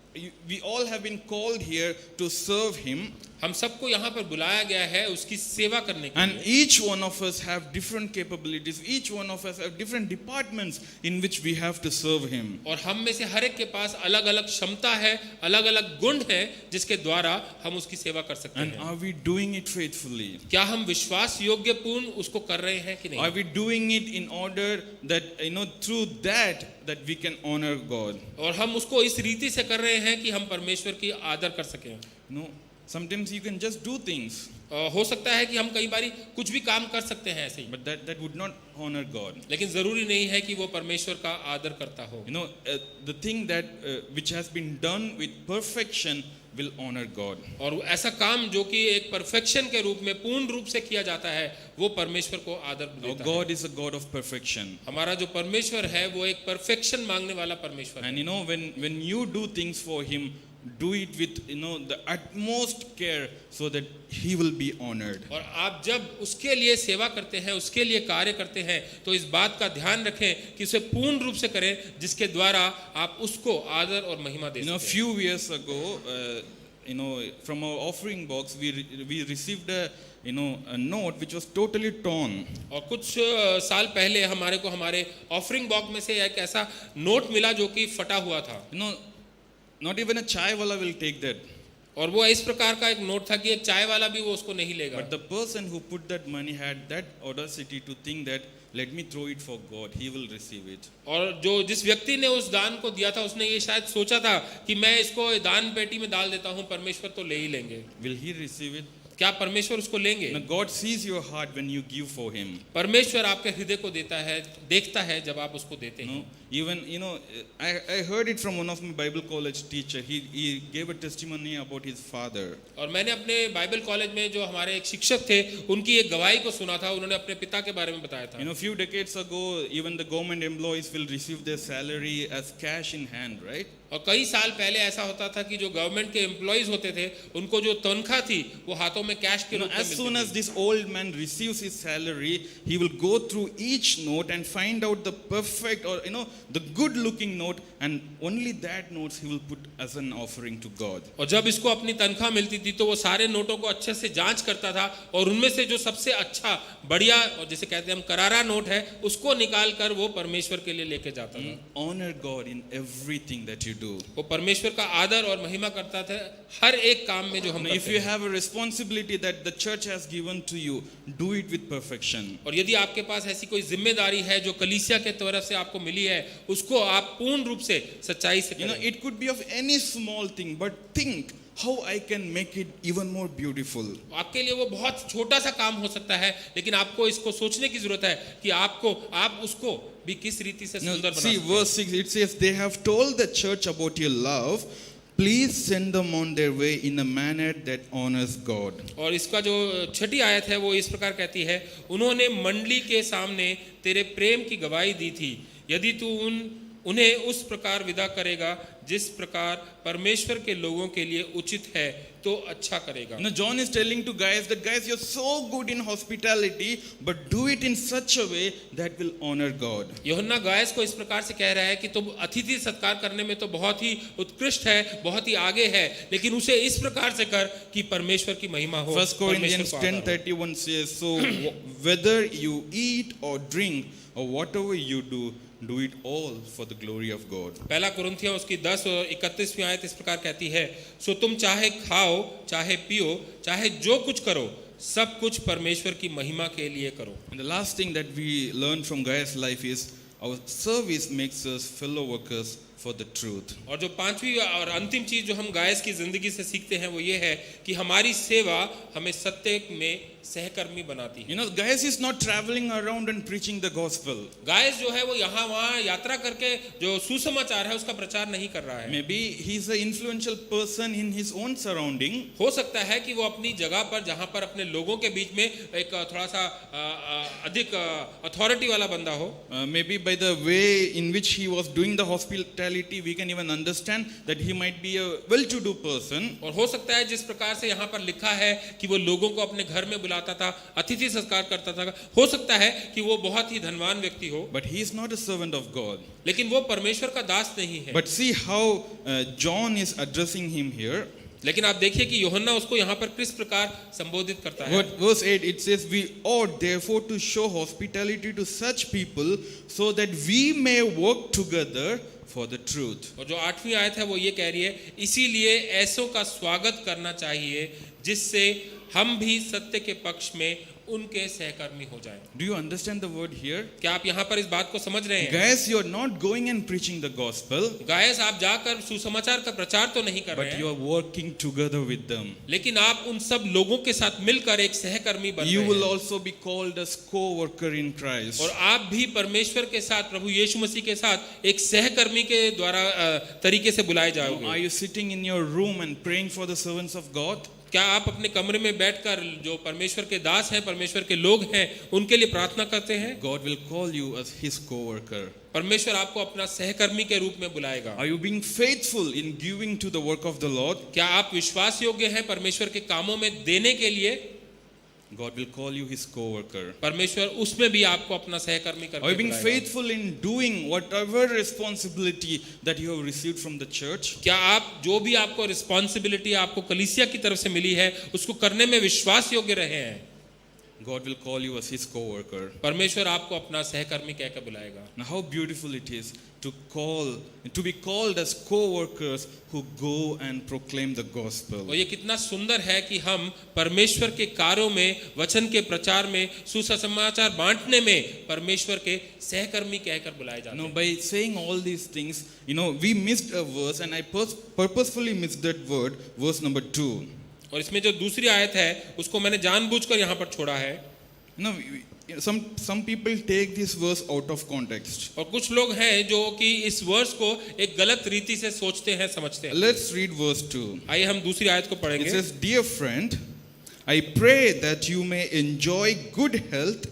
we all have been called here to serve him, हम सबको यहाँ पर बुलाया गया है उसकी सेवा करने के and लिए। each one of us have different capabilities. Each one of us have different departments in which we have to serve him. और हम में से हर एक के पास अलग अलग क्षमता है, अलग अलग गुण है जिसके द्वारा हम उसकी सेवा कर सकते And हैं। are we doing it faithfully? क्या हम विश्वास योग्य पूर्ण उसको कर रहे हैं कि Are नहीं? we doing it in order that, through that we can honor God? और हम उसको इस रीति से कर रहे हैं कि हम परमेश्वर की आदर कर सकें। No, sometimes you can just do things, हो सकता है कि हम कई बारी कुछ भी काम कर सकते हैं ऐसे ही, but that would not honor God. लेकिन जरूरी नहीं है कि वो परमेश्वर का आदर करता हो। The thing that which has been done with perfection will honor God. और ऐसा काम जो कि एक परफेक्शन के रूप में पूर्ण रूप से किया जाता है वो परमेश्वर को आदर Our देता है। God is a God of perfection. हमारा जो परमेश्वर है वो एक परफेक्शन मांगने वाला परमेश्वर है। And when you do things for him, do it with the utmost care so that he will be honored. और आप जब उसके लिए सेवा करते हैं, उसके लिए कार्य करते हैं तो इस बात का ध्यान रखें कि उसे पूर्ण रूप से करें जिसके द्वारा आप उसको आदर और महिमा दे A सकें। few years ago, from our offering box, we received a note which was totally torn. और कुछ साल पहले हमारे को हमारे ऑफरिंग बॉक्स में से एक ऐसा नोट मिला जो कि फटा हुआ था। Not even a chai wala will take that. और वो इस प्रकार का एक नोट था कि एक चाय वाला भी वो उसको नहीं लेगा। But the person who put that money had that audacity to think that, let me throw it for God, he will receive it. और जिस व्यक्ति ने उस दान को दिया था उसने ये शायद सोचा था कि मैं इसको दान पेटी में डाल देता हूँ, परमेश्वर तो ले ही लेंगे। Will he receive it? क्या परमेश्वर उसको लेंगे? Now God sees your heart when you give for him. परमेश्वर आपके हृदय को देखता है जब आप उसको देते हैं। Even I heard it from one of my Bible college teacher. He gave a testimony about his father. और मैंने अपने बाइबल कॉलेज में जो हमारे एक शिक्षक थे उनकी एक गवाही को सुना था। उन्होंने अपने पिता के बारे में बताया था। Few decades ago, even the government employees will receive their salary as cash in hand, right? और कई साल पहले ऐसा होता था कि जो गवर्नमेंट के एम्प्लॉइज होते थे उनको जो तनख्वाह थी वो हाथों में कैश के रूप में As मिलती soon थी। as this old man receives his salary, he will go through each note and find out the perfect or the good looking note, and only that notes he will put as an offering to God. और जब इसको अपनी तनख्वाह मिलती थी तो वो सारे नोटों को अच्छे से जांच करता था और उनमें से जो सबसे अच्छा बढ़िया और जिसे कहते हैं हम करारा नोट है उसको निकाल कर वो परमेश्वर के लिए लेके जाता था। Honor God in everything that you do. वो परमेश्वर का आदर और महिमा करता था हर एक काम में जो हम If करते you हैं। have a responsibility that the church has given to you, do it with perfection. और यदि आपके पास ऐसी कोई जिम्मेदारी है जो कलीसिया के तरफ से आपको मिली है उसको आप पूर्ण रूप से सच्चाई से करें। It could be of any small thing, but think how I can make it even more beautiful. आपके लिए वो बहुत छोटा सा काम हो सकता है लेकिन आपको इसको सोचने की जरूरत है कि आप उसको भी किस रीति से सुंदर बना See, सकते हैं। verse 6, it says, they have told the church about your love. Please send them on their way in a manner that honors God. और इसका जो छठी आयत है वो इस प्रकार कहती है, उन्होंने मंडली के सामने तेरे प्रेम की गवाही दी थी, यदि तू उन्हें उस प्रकार विदा करेगा जिस प्रकार परमेश्वर के लोगों के लिए उचित है तो अच्छा करेगा। You know, John is telling to guys that guys, you're so good in hospitality, but do it in such a way that will honor God. यूहन्ना गायस को इस प्रकार से कह रहा है कि तुम अतिथि सत्कार करने में तो बहुत ही उत्कृष्ट है, बहुत ही आगे है, लेकिन उसे इस प्रकार से कर कि परमेश्वर की महिमा हो। 1 Corinthians 10:31 says, so whether you eat or drink or whatever you do it all for the glory of God. पहला कुरिन्थियों उसकी 10 और 31वीं आयत इस प्रकार कहती है, सो तुम चाहे खाओ चाहे पियो चाहे जो कुछ करो सब कुछ परमेश्वर की महिमा के लिए करो। And the last thing that we learn from Gaia's life is our service makes us fellow workers for the truth. और जो पांचवी और अंतिम चीज जो हम गायस की जिंदगी से सीखते हैं वो ये है कि हमारी सेवा हमें सत्य में सहकर्मी बनाती है। You know, Gaius is not traveling around and preaching the gospel. Guys जो है वो यहाँ वहाँ यात्रा करके जो सुसमाचार है उसका प्रचार नहीं कर रहा है। Maybe he's an influential person in his own surrounding. हो सकता है कि वो अपनी जगह पर जहाँ पर अपने लोगों के बीच में एक थोड़ा सा अधिक अथॉरिटी वाला बंदा हो। Maybe by the way in which he was doing the hospitality, we can even understand that he might be a well-to-do person. और हो सकता है जिस प्रकार से यहाँ पर लिखा है कि वो लोगों को अपने घर में बुलाता था, अतिथि सत्कार करता था, हो सकता है कि वो बहुत ही धनवान व्यक्ति हो। But he is not a servant of God. लेकिन वो परमेश्वर का दास नहीं है। But see how John is addressing him here. लेकिन आप देखिए कि यूहन्ना उसको यहाँ पर किस प्रकार संबोधित करता है। Verse 8, it says, we ought therefore to show hospitality to such people so that we may work together for the truth. और जो 8वीं आयत है वो ये कह रही है, इसीलिए ऐसों का स्वागत करना चाहिए जिससे हम भी सत्य के पक्ष में उनके सहकर्मी हो जाएं। Do you understand the word here? क्या आप यहाँ पर इस बात को समझ रहे हैं? Guys, you are not going and preaching the gospel, guys आप जाकर सुसमाचार का प्रचार तो नहीं कर रहे but हैं, you are working together with them. लेकिन आप उन सब लोगों के साथ मिलकर एक सहकर्मी बन You रहे will हैं। also be called as co-worker in Christ. और आप भी परमेश्वर के साथ, प्रभु यीशु मसीह के साथ एक सहकर्मी के द्वारा तरीके से बुलाए Are जाओगे। you sitting in your room and praying for the servants of God? क्या आप अपने कमरे में बैठकर जो परमेश्वर के दास हैं, परमेश्वर के लोग हैं, उनके लिए प्रार्थना करते हैं? God will call you as his co-worker. परमेश्वर आपको अपना सहकर्मी के रूप में बुलाएगा। Are you being faithful in giving to the work of the Lord? क्या आप विश्वास योग्य हैं परमेश्वर के कामों में देने के लिए? God will call you his co-worker. परमेश्वर उसमें भी आपको अपना सहकर्मी Are you करके being बुलाएगा। faithful in doing whatever responsibility that you have received from the church? क्या आप जो भी आपको रिस्पॉन्सिबिलिटी आपको कलीसिया की तरफ से मिली है उसको करने में विश्वास योग्य रहे हैं? God will call you as his co-worker. परमेश्वर आपको अपना सहकर्मी कहकर बुलाएगा। Now how beautiful it is to be called as co-workers who go and proclaim the gospel. और ये कितना सुंदर है कि हम परमेश्वर के कार्यों में, वचन के प्रचार में, सुसमाचार बांटने में परमेश्वर के सहकर्मी कहकर बुलाए जाते हैं। By saying all these things, we missed a verse, and I purposefully missed that word, verse number 2. और इसमें जो दूसरी आयत है उसको मैंने जानबूझकर यहाँ पर छोड़ा है। Some people take this verse out of context. और कुछ लोग हैं जो कि इस वर्स को एक गलत रीति से सोचते हैं, समझते हैं। Let's read verse 2. आइए हम दूसरी आयत को It पढ़ेंगे। says, dear friend, I pray that you may enjoy good health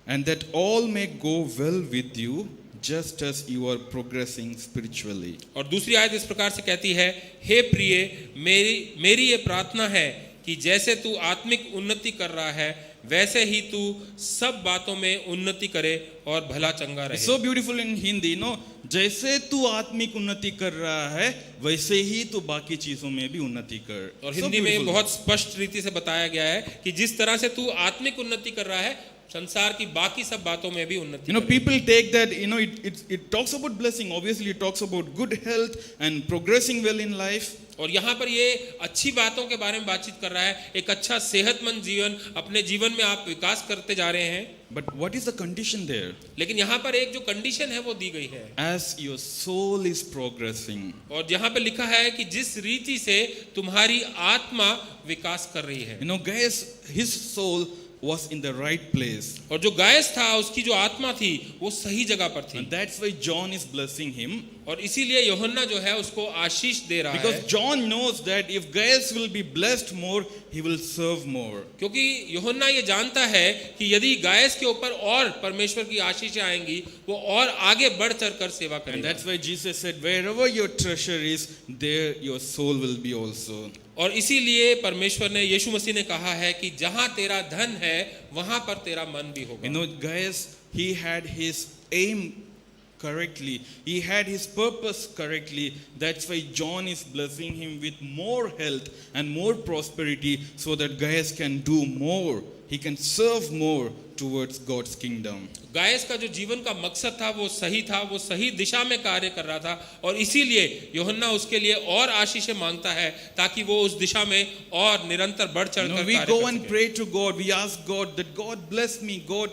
and that all may go well with you just as you are progressing spiritually. और दूसरी आयत इस प्रकार से कहती है, हे प्रिय, मेरी ये प्रार्थना है कि जैसे तू आत्मिक उन्नति कर रहा है वैसे ही तू सब बातों में उन्नति करे और भला चंगा रहे। So beautiful in Hindi, जैसे तू आत्मिक उन्नति कर रहा है वैसे ही तू बाकी चीजों में भी उन्नति कर। और हिंदी में बहुत स्पष्ट रीति से बताया गया है कि जिस तरह से तू आत्मिक उन्नति कर रहा है संसार की बाकी सब बातों में भी उन्नति। People take that, it talks about blessing. Obviously, it talks about good health and progressing well in life. और यहाँ पर ये अच्छी बातों के बारे में बातचीत कर रहा है, एक अच्छा सेहतमंद जीवन, अपने जीवन में आप विकास करते जा रहे हैं। But what is the condition there? लेकिन यहाँ पर एक जो कंडीशन है वो दी गई है, As your soul is progressing. और यहाँ पे लिखा है कि जिस रीति से तुम्हारी आत्मा विकास कर रही है। Guys, his soul was in the right place. और जो गायस था उसकी जो आत्मा थी वो सही जगह पर थी, And that's why John is blessing him. और इसीलिए यूहन्ना जो है उसको आशीष दे रहा Because है, John knows that if Gaius will be blessed more, he will serve more. क्योंकि यूहन्ना ये जानता है कि यदि गायस के ऊपर और परमेश्वर की आशीषें आएंगी वो और आगे बढ़ चढ़ कर सेवा And करेगा। that's why Jesus said, wherever your treasure is, there your soul will be also. और इसीलिए परमेश्वर ने, यीशु मसीह ने कहा है कि जहां तेरा धन है वहां पर तेरा मन भी You होगा। know, Gaius, he had his aim correctly. He had his purpose correctly. That's why John is blessing him with more health and more prosperity so that Gaius can do more. He can serve more towards God's kingdom. Guys का जो जीवन का मकसद था वो सही दिशा में कार्य कर रहा था, और इसीलिए यूहन्ना उसके लिए और आशीषें मांगता है ताकि वो उस दिशा में और निरंतर बढ़ चढ़ कर We कार्य go कर and सके। pray to God. We ask God that God bless me. God,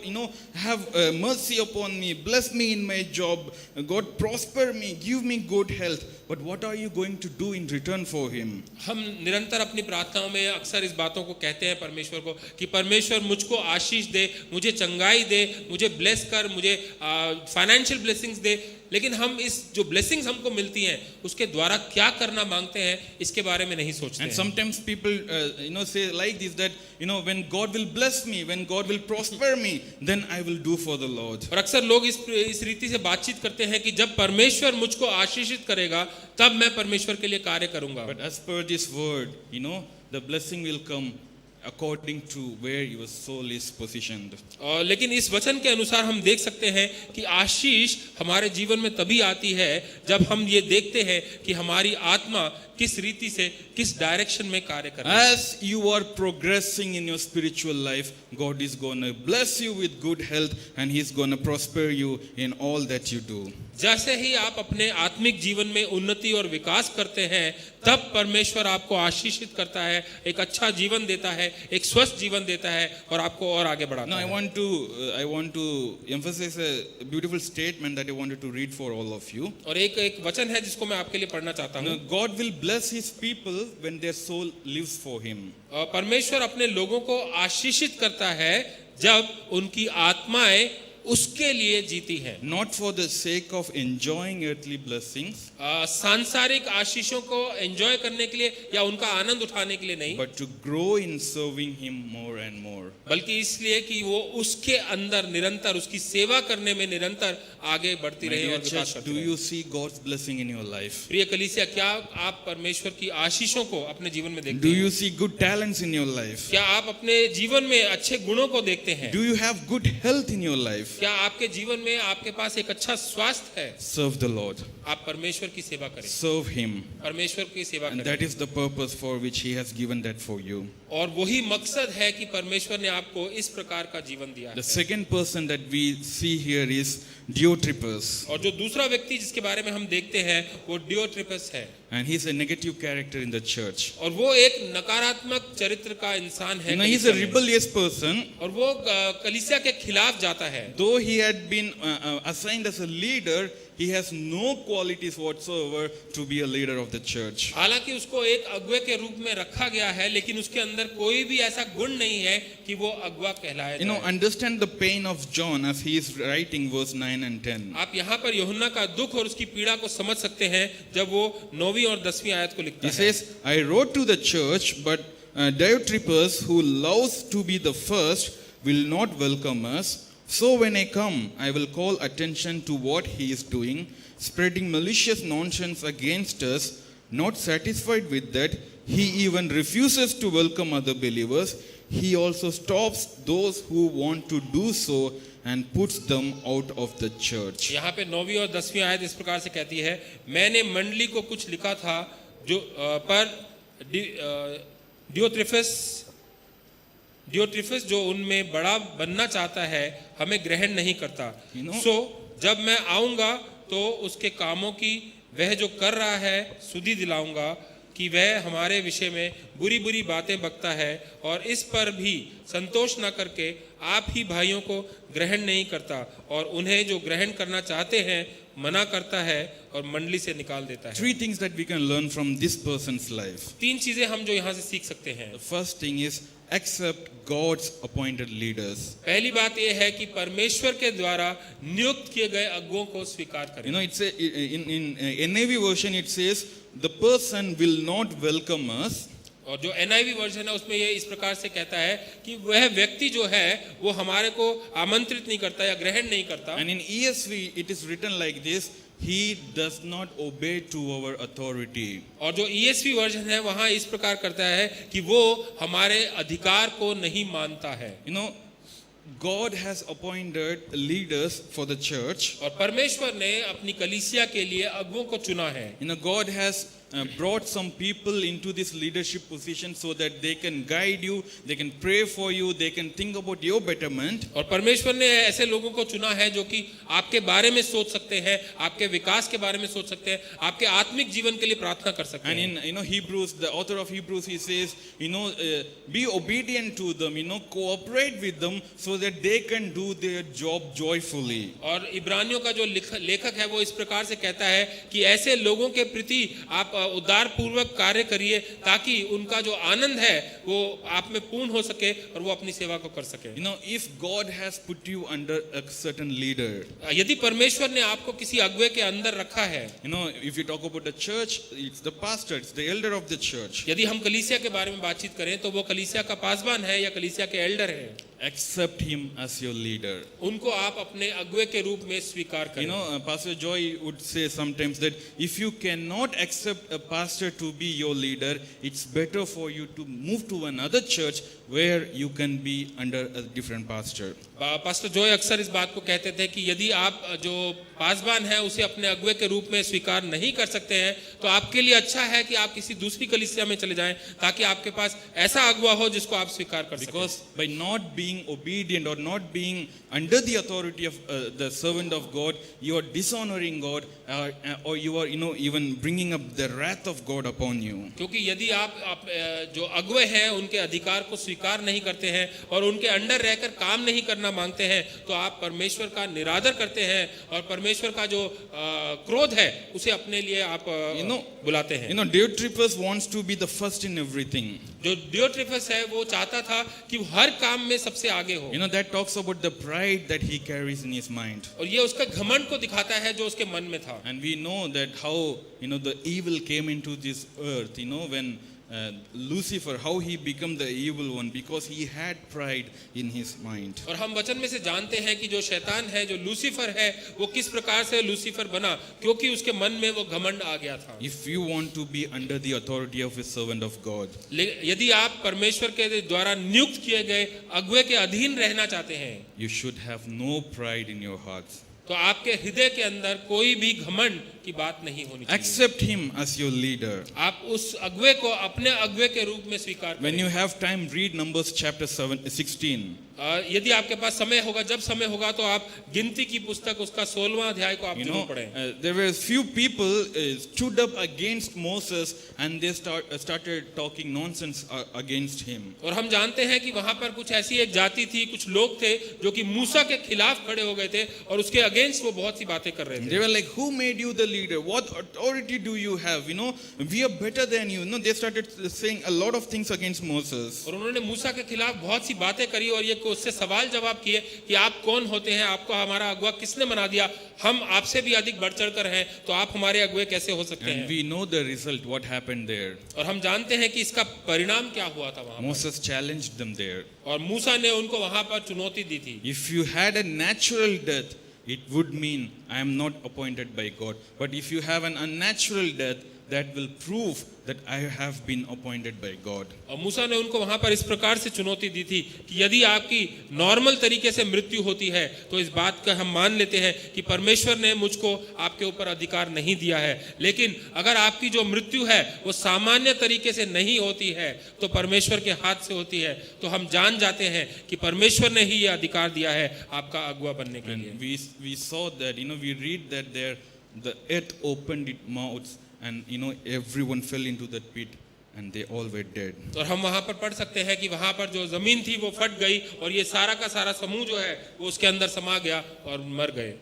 have mercy upon me. Bless me in my job. God prosper me. Give me good health. But what are you going to do in return for Him? हम निरंतर अपनी प्रार्थनाओं में अक्सर इस बातों को कहते हैं परमेश्वर को कि परमेश्वर मुझको आशीष दे, मुझे चंगाई दे, मुझे ब्लेस कर, मुझे फाइनेंशियल ब्लेसिंग्स दे, लेकिन हम इस जो ब्लेसिंग्स हमको मिलती हैं उसके द्वारा क्या करना मांगते हैं इसके बारे में नहीं सोचते And हैं। sometimes people, say like this that, when God will bless me, when God will prosper me, then I will do for the Lord. और अक्सर लोग इस रीति से बातचीत करते हैं कि जब परमेश्वर मुझको आशीषित करेगा तब मैं परमेश्वर के लिए कार्य करूंगा। But as per this word, the blessing will come according to where your soul is positioned. लेकिन इस वचन के अनुसार हम देख सकते हैं कि आशीष हमारे जीवन में तभी आती है जब हम ये देखते हैं कि हमारी आत्मा किस रीति से, किस डायरेक्शन में कार्य कर रही है। As you are progressing in your spiritual life, God is going to bless you with good health and He's going to prosper you in all that you do. जैसे ही आप अपने आत्मिक जीवन में उन्नति और विकास करते हैं तब परमेश्वर आपको आशीषित करता है, एक अच्छा जीवन देता है, एक स्वस्थ जीवन देता है और आपको और आगे बढ़ाता Now है। I want to emphasize a beautiful statement that I wanted to read for all of you. और एक वचन है जिसको मैं आपके लिए पढ़ना चाहता हूँ। God will bless His people when their soul lives for Him. परमेश्वर अपने लोगों को आशीषित करता है जब उनकी आत्माएं उसके लिए जीती है, Not for the sake of enjoying earthly blessings, सांसारिक आशीषों को एंजॉय करने के लिए या उनका आनंद उठाने के लिए नहीं, but to grow in serving Him more and more. बल्कि इसलिए कि वो उसके अंदर निरंतर उसकी सेवा करने में निरंतर आगे बढ़ती My रहे dear और विकास church, करती do रहे। you see God's blessing in your life? प्रिय कलीसिया, क्या आप परमेश्वर की आशीषों को अपने जीवन में देखते Do हैं? you see good talents in your life? क्या आप अपने जीवन में अच्छे गुणों को देखते हैं? Do you have good health in your life? क्या आपके जीवन में आपके पास एक अच्छा स्वास्थ्य है? Serve the Lord. आप परमेश्वर की सेवा करें, Serve Him. परमेश्वर की सेवा And करें। that is the purpose for which He has given that for you. और वही मकसद है कि परमेश्वर ने आपको इस प्रकार का जीवन दिया The है। second person that we see here is Diotrephes. और जो दूसरा व्यक्ति जिसके बारे में हम देखते हैं वो डियोट्रिपस है, And he's a negative character in the church. और वो एक नकारात्मक चरित्र का इंसान है। He's a कलीसिया में। rebellious person. और वो कलीसिया के खिलाफ जाता है। Though he had been assigned as a leader, he has no qualities whatsoever to be a leader of the church. हालांकि उसको एक अगुवे के रूप में रखा गया है, लेकिन उसके अंदर कोई भी ऐसा गुण नहीं है कि वो अगुवा कहलाया जाए। Understand the pain of John as he is writing verse 9 and 10. आप यहाँ पर यूहन्ना का दुख और उसकी पीड़ा को समझ सकते हैं जब वो 9वीं और 10वीं आयत को लिखता He है। says, I wrote to the church, but Diotrephes, who loves to be the first, will not welcome us. So when I come, I will call attention to what he is doing, spreading malicious nonsense against us. Not satisfied with that, he even refuses to welcome other believers. He also stops those who want to do so and puts them out of the church. यहाँ पे 9वीं और 10वीं आयत इस प्रकार से कहती है, मैंने मंडली को कुछ लिखा था जो पर डियोट्रिफस जो उनमें बड़ा बनना चाहता है हमें ग्रहण नहीं करता। सो जब मैं आऊंगा तो उसके कामों की वह जो कर रहा है सुधि दिलाऊंगा कि वह हमारे विषय में बुरी बुरी बातें बकता है और इस पर भी संतोष न करके आप ही भाइयों को ग्रहण नहीं करता और उन्हें जो ग्रहण करना चाहते हैं मना करता है और मंडली से निकाल देता है। Three things that we can learn from this person's life. तीन चीजें हम जो यहाँ से सीख सकते हैं। The first thing is accept God's appointed leaders. पहली बात यह है कि परमेश्वर के द्वारा नियुक्त किए गए अगुओं को स्वीकार करें। You know, it's in NIV version it says the person will not welcome us. और जो NIV वर्जन है उसमें ये इस प्रकार से कहता है कि वह व्यक्ति जो है वो हमारे को आमंत्रित नहीं करता या ग्रहण नहीं करता। And in ESV it is written like this, he does not obey to our authority. और जो ESV वर्जन है वहाँ इस प्रकार करता है कि वो हमारे अधिकार को नहीं मानता है। You know, God has appointed leaders for the church. और परमेश्वर ने अपनी कलीसिया के लिए अगुओं को चुना है। You know, God has brought some people into this leadership position so that they can guide you, they can pray for you, they can think about your betterment. और परमेश्वर ने ऐसे लोगों को चुना है जो कि आपके बारे में सोच सकते हैं, आपके विकास के बारे में सोच सकते हैं, आपके आत्मिक जीवन के लिए प्रार्थना कर सकते And हैं। in Hebrews, the author of Hebrews, he says, be obedient to them, cooperate with them so that they can do their job joyfully. और इब्रानियों का जो लेखक है वो इस प्रकार से कहता है कि ऐसे लोगों के प्रति आप उदार पूर्वक कार्य करिए ताकि उनका जो आनंद है वो आप में पूर्ण हो सके और वो अपनी सेवा को कर सके। If God has put you under a certain leader, यदि परमेश्वर ने आपको किसी अगुवे के अंदर रखा है, if you talk about the church, it's the pastor, it's the elder of the church. यदि हम कलीसिया के बारे में बातचीत करें तो वो कलीसिया का पासवान है या कलीसिया के एल्डर है। Accept him as your leader. उनको आप अपने अगुवे के रूप में स्वीकार करें। Pastor Joy would say sometimes that if you cannot accept a pastor to be your leader, it's better for you to move to another church where you can be under a different pastor. Pastor Joy अक्सर इस बात को कहते थे कि यदि आप जो पासवान है उसे अपने अगुवे के रूप में स्वीकार नहीं कर सकते हैं तो आपके लिए अच्छा है कि आप किसी दूसरी कलीसिया में चले जाएं ताकि आपके पास ऐसा अगुवा हो जिसको आप स्वीकार कर सकें। Because by not being obedient or not being under the authority of the servant of God, you are dishonoring God, or you are even bringing up the wrath of God upon you. क्योंकि यदि आप जो अगुवे हैं उनके अधिकार को स्वीकार नहीं करते हैं और उनके अंडर रहकर काम नहीं करना मांगते हैं तो आप परमेश्वर का निरादर करते हैं और परमेश्वर का जो क्रोध है उसे अपने लिए आप बुलाते हैं। Diotrephes wants to be the first in everything. जो डियोट्रिफस है वो चाहता था कि हर काम में सबसे आगे हो। That talks about the pride that he carries in his mind. और ये उसका घमंड को दिखाता है जो उसके मन में था। And we know that how the evil came into this earth. When Lucifer, how he became the evil one, because he had pride in his mind. और हम वचन में से जानते हैं कि जो शैतान है, जो लूसीफर है, वो किस प्रकार से लूसीफर बना, क्योंकि उसके मन में वो घमंड आ गया था। If you want to be under the authority of a servant of God, यदि आप परमेश्वर के द्वारा नियुक्त किए गए अगुवे के अधीन रहना चाहते हैं, you should have no pride in your hearts. तो आपके हृदय के अंदर कोई भी घमंड की बात नहीं होनी चाहिए। Accept him as your leader. आप उस अगुवे को अपने अगुवे के रूप में स्वीकार करें। When you have time, read Numbers chapter 16. यदि आपके पास समय होगा, जब समय होगा तो आप गिनती की पुस्तक उसका 16वां अध्याय को आप जरूर पढ़ें। There were few people stood up against Moses and they started talking nonsense against him. और हम जानते हैं कि वहां पर कुछ ऐसी एक जाति थी, कुछ लोग थे जो कि मूसा के खिलाफ खड़े हो गए थे और उसके अगेंस्ट वो बहुत सी बातें कर रहे थे। They were like, who made you the leader? What authority do you have? We are better than you. They started saying a lot of things against Moses. और उन्होंने मूसा के खिलाफ बहुत सी बातें करी और ये उससे सवाल जवाब किए कि आप कौन होते हैं, आपको हमारा अगुवा किसने बना दिया, हम आपसे भी अधिक बढ़ चढ़कर हैं तो आप हमारे अगुवे कैसे हो सकते हैं। And we know the result, what happened there. और हम जानते हैं कि इसका परिणाम क्या हुआ था वहां। Moses challenged them there. और मूसा ने उनको वहां पर चुनौती दी थी। If you had a natural death, it would mean I am not appointed by God. But if you have an unnatural death, that will prove that I have been appointed by God. और मूसा ने उनको वहां पर इस प्रकार से चुनौती दी थी कि यदि आपकी नॉर्मल तरीके से मृत्यु होती है तो इस बात का हम मान लेते हैं कि परमेश्वर ने मुझको आपके ऊपर अधिकार नहीं दिया है, लेकिन अगर आपकी जो मृत्यु है वो सामान्य तरीके से नहीं होती है तो परमेश्वर के हाथ से होती है, तो हम जान जाते हैं कि परमेश्वर ने ही ये अधिकार दिया है आपका अगुवा बनने के लिए। We saw that, we read that there the earth opened its mouths and everyone fell into that pit and they all were dead. और हम वहां पर पढ़ सकते हैं कि वहां पर जो जमीन थी वो फट गई और ये सारा का सारा समूह जो है वो उसके अंदर समा गया और मर गए।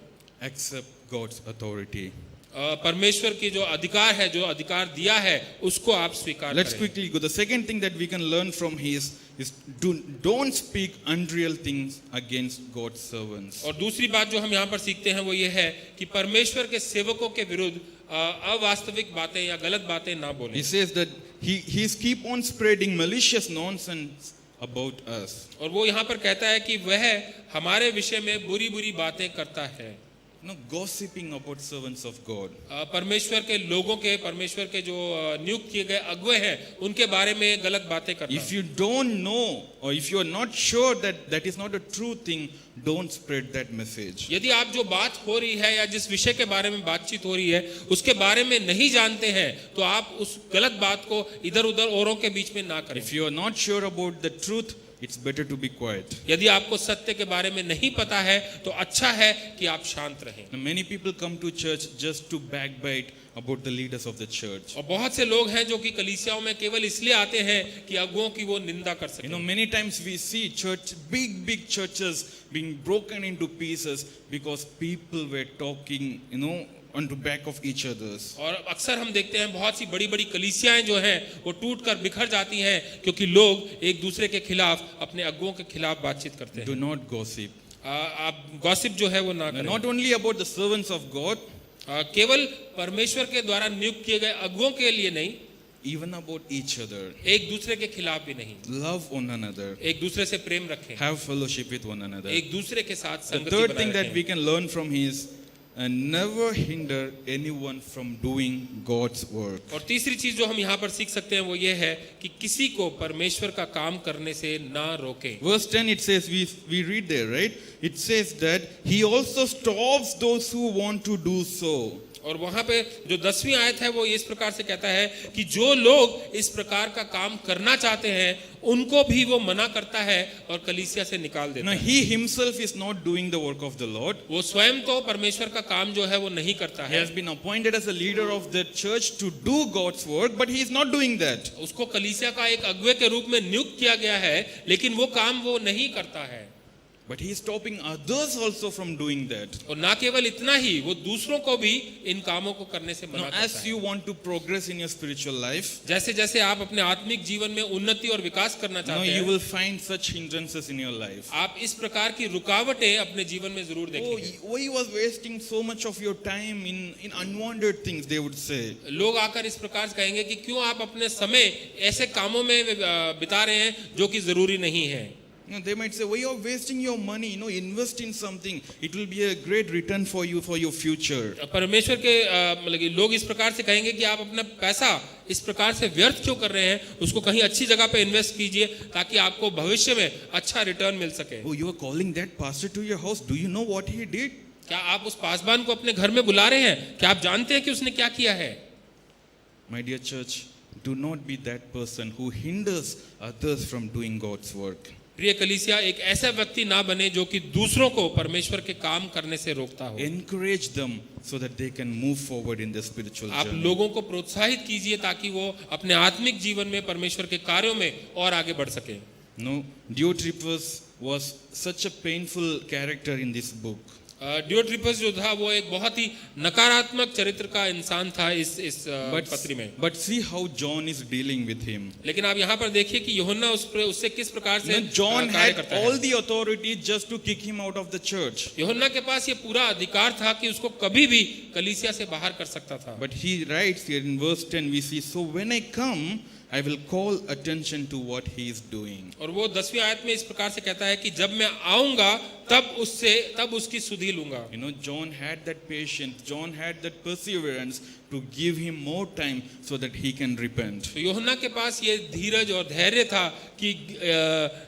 Accept God's authority. परमेश्वर की जो अधिकार दिया है उसको आप स्वीकार Let's करें। quickly go. The second thing that we can learn from his is don't speak unreal things against God's servants. और दूसरी बात जो हम यहाँ पर सीखते हैं वो ये है कि परमेश्वर के सेवकों के विरुद्ध अवास्तविक बातें या गलत बातें ना बोलें। He says that he's keep on spreading malicious nonsense about us. और वो यहाँ पर कहता है कि वह हमारे विषय में बुरी बुरी बातें करता है। Gossiping about servants of God. परमेश्वर के लोगों के, परमेश्वर के जो नियुक्त किए गए अगुए हैं उनके बारे में गलत बातें करता है। If you don't know or if you are not sure that that is not a true thing, don't spread that message. यदि आप जो बात हो रही है या जिस विषय के बारे में बातचीत हो रही है उसके बारे में नहीं जानते हैं तो आप उस गलत बात को इधर उधर औरों के बीच में ना करें। If you are not sure about the truth, it's better to be quiet. यदि आपको सत्य के बारे में नहीं पता है तो अच्छा है कि आप शांत रहें। Now, many people come to church just to backbite about the leaders of the church. और बहुत से लोग हैं जो कि कलीसियाओं में केवल इसलिए आते हैं कि अगुओं की वो निंदा कर सकें। Many times we see big churches being broken into pieces because people were talking, on the back of each others. और अक्सर हम देखते हैं बहुत सी बड़ी बड़ी कलीसियाएं जो हैं वो टूटकर बिखर जाती हैं क्योंकि लोग एक दूसरे के खिलाफ, अपने अगुओं के खिलाफ बातचीत करते हैं। Do not gossip. आप गॉसिप जो है वो ना करें। Not only about the servants of God, केवल परमेश्वर के द्वारा नियुक्त किए गए अगुओं के लिए नहीं, even about each other. एक दूसरे के खिलाफ भी नहीं। Love one another. एक दूसरे से प्रेम रखें। Have fellowship with one another. एक दूसरे के साथ The संगति third बनाए thing that रखें। we can learn from his and never hinder anyone from doing God's work. और तीसरी चीज जो हम यहाँ पर सीख सकते हैं वो ये है कि किसी को परमेश्वर का काम करने से ना रोकें। Verse 10 it says, we read there, right? It says that he also stops those who want to do so. और वहां पे जो 10वीं आयत है वो इस प्रकार से कहता है कि जो लोग इस प्रकार का काम करना चाहते हैं उनको भी वो मना करता है और कलीसिया से निकाल देता Now है। he himself is not doing the work of the Lord. वो स्वयं तो परमेश्वर का काम जो है वो नहीं करता He है। has been appointed as a leader of the church to do God's work, but he is not doing that. उसको कलीसिया का एक अगुवे के रूप में नियुक्त किया गया है लेकिन वो काम वो नहीं करता है। But he is stopping others also from doing that. और ना केवल इतना ही वो दूसरों को भी इन कामों को करने से मना Now, करता as है। you want to progress in your spiritual life, जैसे जैसे आप अपने आत्मिक जीवन में उन्नति और विकास करना चाहते you हैं will find such hindrances in your life. आप इस प्रकार की रुकावटें अपने जीवन में जरूर Oh, देखेंगे। why you was wasting so much of your time in unwanted things, they would say. लोग आकर इस प्रकार से कहेंगे कि क्यों आप अपने समय ऐसे कामों में बिता रहे हैं जो कि जरूरी नहीं है। They might say, why you are wasting your money? Invest in something. It will be a great return for you for your future. परमेश्वर के मतलब कि लोग इस प्रकार से कहेंगे कि आप अपना पैसा इस प्रकार से व्यर्थ क्यों कर रहे हैं, उसको कहीं अच्छी जगह पे इन्वेस्ट कीजिए ताकि आपको भविष्य में अच्छा रिटर्न मिल सके। Oh, you are calling that pastor to your house. Do you know what he did? क्या आप उस पासबान को अपने घर में बुला रहे हैं? क्या आप जानते हैं कि उसने क्या किया है? My dear church, do not be that person who hinders others from doing God's work. प्रिय कलीसिया, एक ऐसा व्यक्ति ना बने जो कि दूसरों को परमेश्वर के काम करने से रोकता हो। Encourage them so that they can move forward in their spiritual आप journey. लोगों को प्रोत्साहित कीजिए ताकि वो अपने आत्मिक जीवन में परमेश्वर के कार्यों में और आगे बढ़ सके। No, Diotrephes was such a painful character in this book. डियोट्रिपस जो था वो एक बहुत ही नकारात्मक चरित्र का इंसान था इस पत्री में। But see how John is dealing with him. लेकिन आप यहाँ पर देखिए कि यूहन्ना उससे किस प्रकार से John कार्य had करता है। all the authority just to kick him out of the church. यूहन्ना के पास ये पूरा अधिकार था कि उसको कभी भी कलीसिया से बाहर कर सकता था। But he writes here in verse 10, we see, so when I come, I will call attention to what he is doing. और वो 10वीं आयत में इस प्रकार से कहता है कि जब मैं आऊंगा तब उसकी सुधि लूंगा। John had that patience, John had that perseverance to give him more time so that he can repent. तो यूहन्ना के पास ये धीरज और धैर्य था कि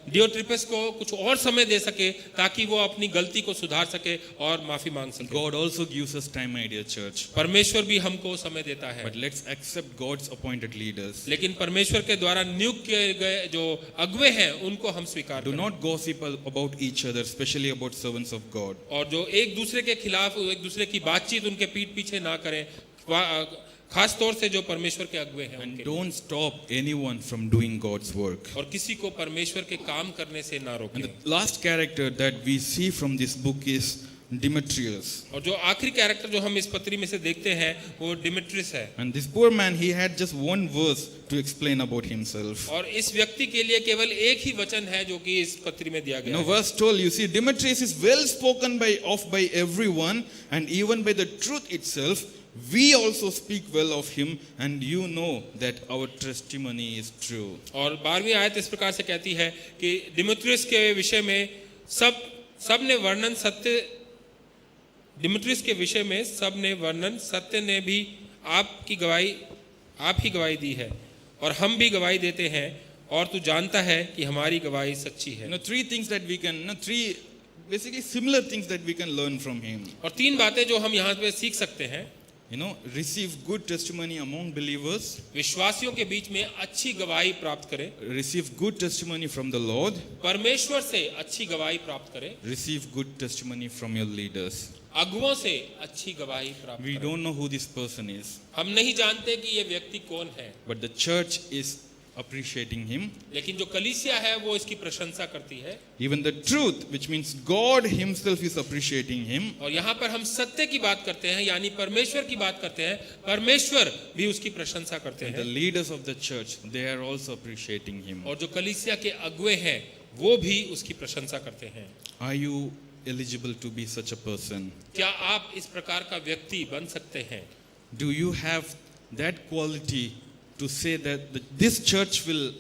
डियोट्रिपस को कुछ और समय दे सके ताकि वो अपनी गलती को सुधार सके और माफी मांग सके। God also gives us time, my dear church. परमेश्वर भी हमको समय देता है। But let's accept God's appointed leaders. लेकिन परमेश्वर के द्वारा नियुक्त किए गए जो अगुवे हैं उनको हम स्वीकार Do करें। not gossip about each other, especially about servants of God. और जो एक दूसरे के खिलाफ एक दूसरे की बातचीत उनके पीठ पीछे ना करें, खास तौर से जो परमेश्वर के अगुवे हैं And उनके लिए। don't stop anyone from doing God's work. और किसी को परमेश्वर के काम करने से ना And रोकें। the last character that we see from this book is Demetrius. और जो आखिरी कैरेक्टर जो हम इस पत्री में से देखते हैं वो डिमेट्रियस है। And this poor man, he had just one verse to explain about himself. और इस व्यक्ति के लिए केवल एक ही वचन है जो कि इस पत्री में दिया You गया know, है। verse 12, you see, Demetrius is well spoken of by everyone, and even by the truth itself. We also speak well of him, and you know that our testimony is true. और 12वीं आयत इस प्रकार से कहती है कि डिमेट्रियस के विषय में सब ने वर्णन सत्य डिमेट्रियस के विषय में सब ने वर्णन सत्य ने भी आप ही गवाही दी है और हम भी गवाही देते हैं और तू जानता है कि हमारी गवाही सच्ची है। You know, three basically similar things that we can learn from him. और 3 बातें जो हम यहाँ पे सीख सकते हैं। You know, receive good testimony among believers, विश्वासियों के बीच में अच्छी गवाही प्राप्त करें, receive good testimony from the Lord, परमेश्वर से अच्छी गवाही प्राप्त करें, receive good testimony from your leaders. अगुओं से अच्छी गवाही प्राप्त We करें। don't know who this person is, हम नहीं जानते कि ये व्यक्ति कौन है, but the church is appreciating him. लेकिन जो कलीसिया है वो इसकी प्रशंसा करती है। Even the truth, which means God himself is appreciating him. और यहाँ पर हम सत्य की बात करते हैं यानी परमेश्वर की बात करते हैं, परमेश्वर भी उसकी प्रशंसा करते The हैं leaders of the church, they are also appreciating him. और जो कलीसिया के अगुवे हैं वो भी उसकी प्रशंसा करते हैं। Are you eligible to be such a person? क्या आप इस प्रकार का व्यक्ति बन सकते हैं? Do you have that quality to say that this church will,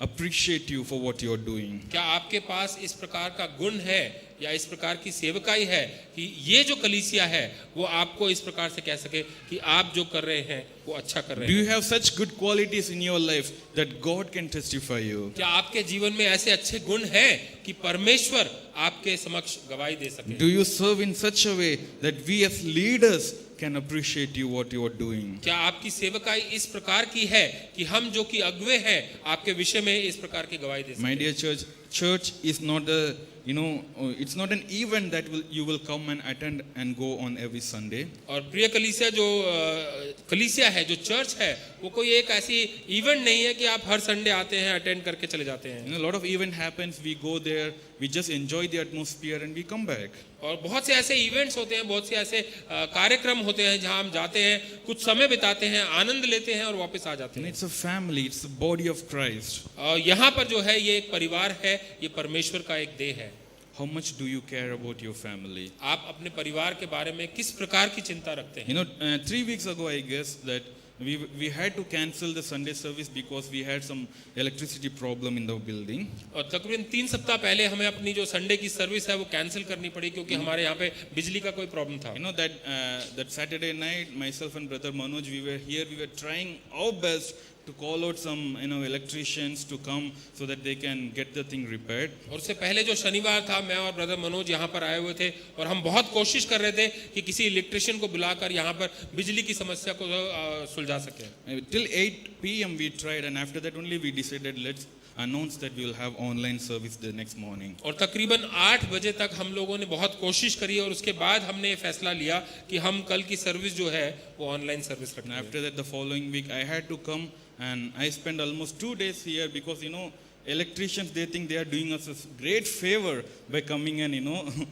appreciate you for what you're doing? क्या आपके पास इस प्रकार का गुण है या इस प्रकार की सेवकाई है कि ये जो कलीसिया है वो आपको इस प्रकार से कह सके कि आप जो कर रहे हैं वो अच्छा कर रहे Do हैं? you have such good qualities in your life that God can testify you? क्या आपके जीवन में ऐसे अच्छे गुण हैं कि परमेश्वर आपके समक्ष गवाही दे सके? Do you serve in such a way that we as leaders can appreciate you what you are doing? क्या आपकी सेवकाई इस प्रकार की है कि हम जो कि अगुवे हैं आपके विषय में इस प्रकार की गवाही दे My सके? dear church is not it's not an event that you will come and attend and go on every Sunday. और प्रिय कलीसिया जो कलीसिया है जो चर्च है वो कोई एक ऐसी इवेंट नहीं है कि आप हर संडे आते हैं अटेंड करके चले जाते हैं। A lot of event happens, we go there, we just enjoy the atmosphere and we come back. और बहुत से ऐसे इवेंट्स होते हैं, बहुत से ऐसे कार्यक्रम होते हैं जहां हम जाते हैं, कुछ समय बिताते हैं, आनंद लेते हैं और वापस आ जाते And हैं। it's a family, it's the body of Christ. और यहाँ पर जो है ये एक परिवार है, ये परमेश्वर का एक देह है। How much do you care about your family? आप अपने परिवार के बारे में किस प्रकार की चिंता रखते हैं? 3 weeks ago, I guess that we had to cancel the Sunday service because we had some electricity problem in the building. और तकरीबन 3 सप्ताह पहले हमें अपनी जो संडे की सर्विस है वो कैंसिल करनी पड़ी क्योंकि हमारे यहाँ पे बिजली का कोई प्रॉब्लम था। That Saturday night, myself and brother Manoj, we were trying our best to call out some electricians to come so that they can get the thing repaired. और उससे पहले जो शनिवार था मैं और ब्रदर मनोज यहाँ पर आए हुए थे और हम बहुत कोशिश कर रहे थे कि किसी इलेक्ट्रिशियन को बुलाकर यहाँ पर बिजली की समस्या को सुलझा सके। Till 8 p.m. we tried, and after that only we decided let's announce that we will have online service the next morning. और तकरीबन 8 बजे तक हम लोगों ने बहुत कोशिश करी और उसके बाद हमने ये फैसला लिया कि हम कल की सर्विस जो है वो ऑनलाइन सर्विस And रखेंगे। after that, the following week, I had to come and I spent almost 2 days here because electricians, they think they are doing us a great favor by coming and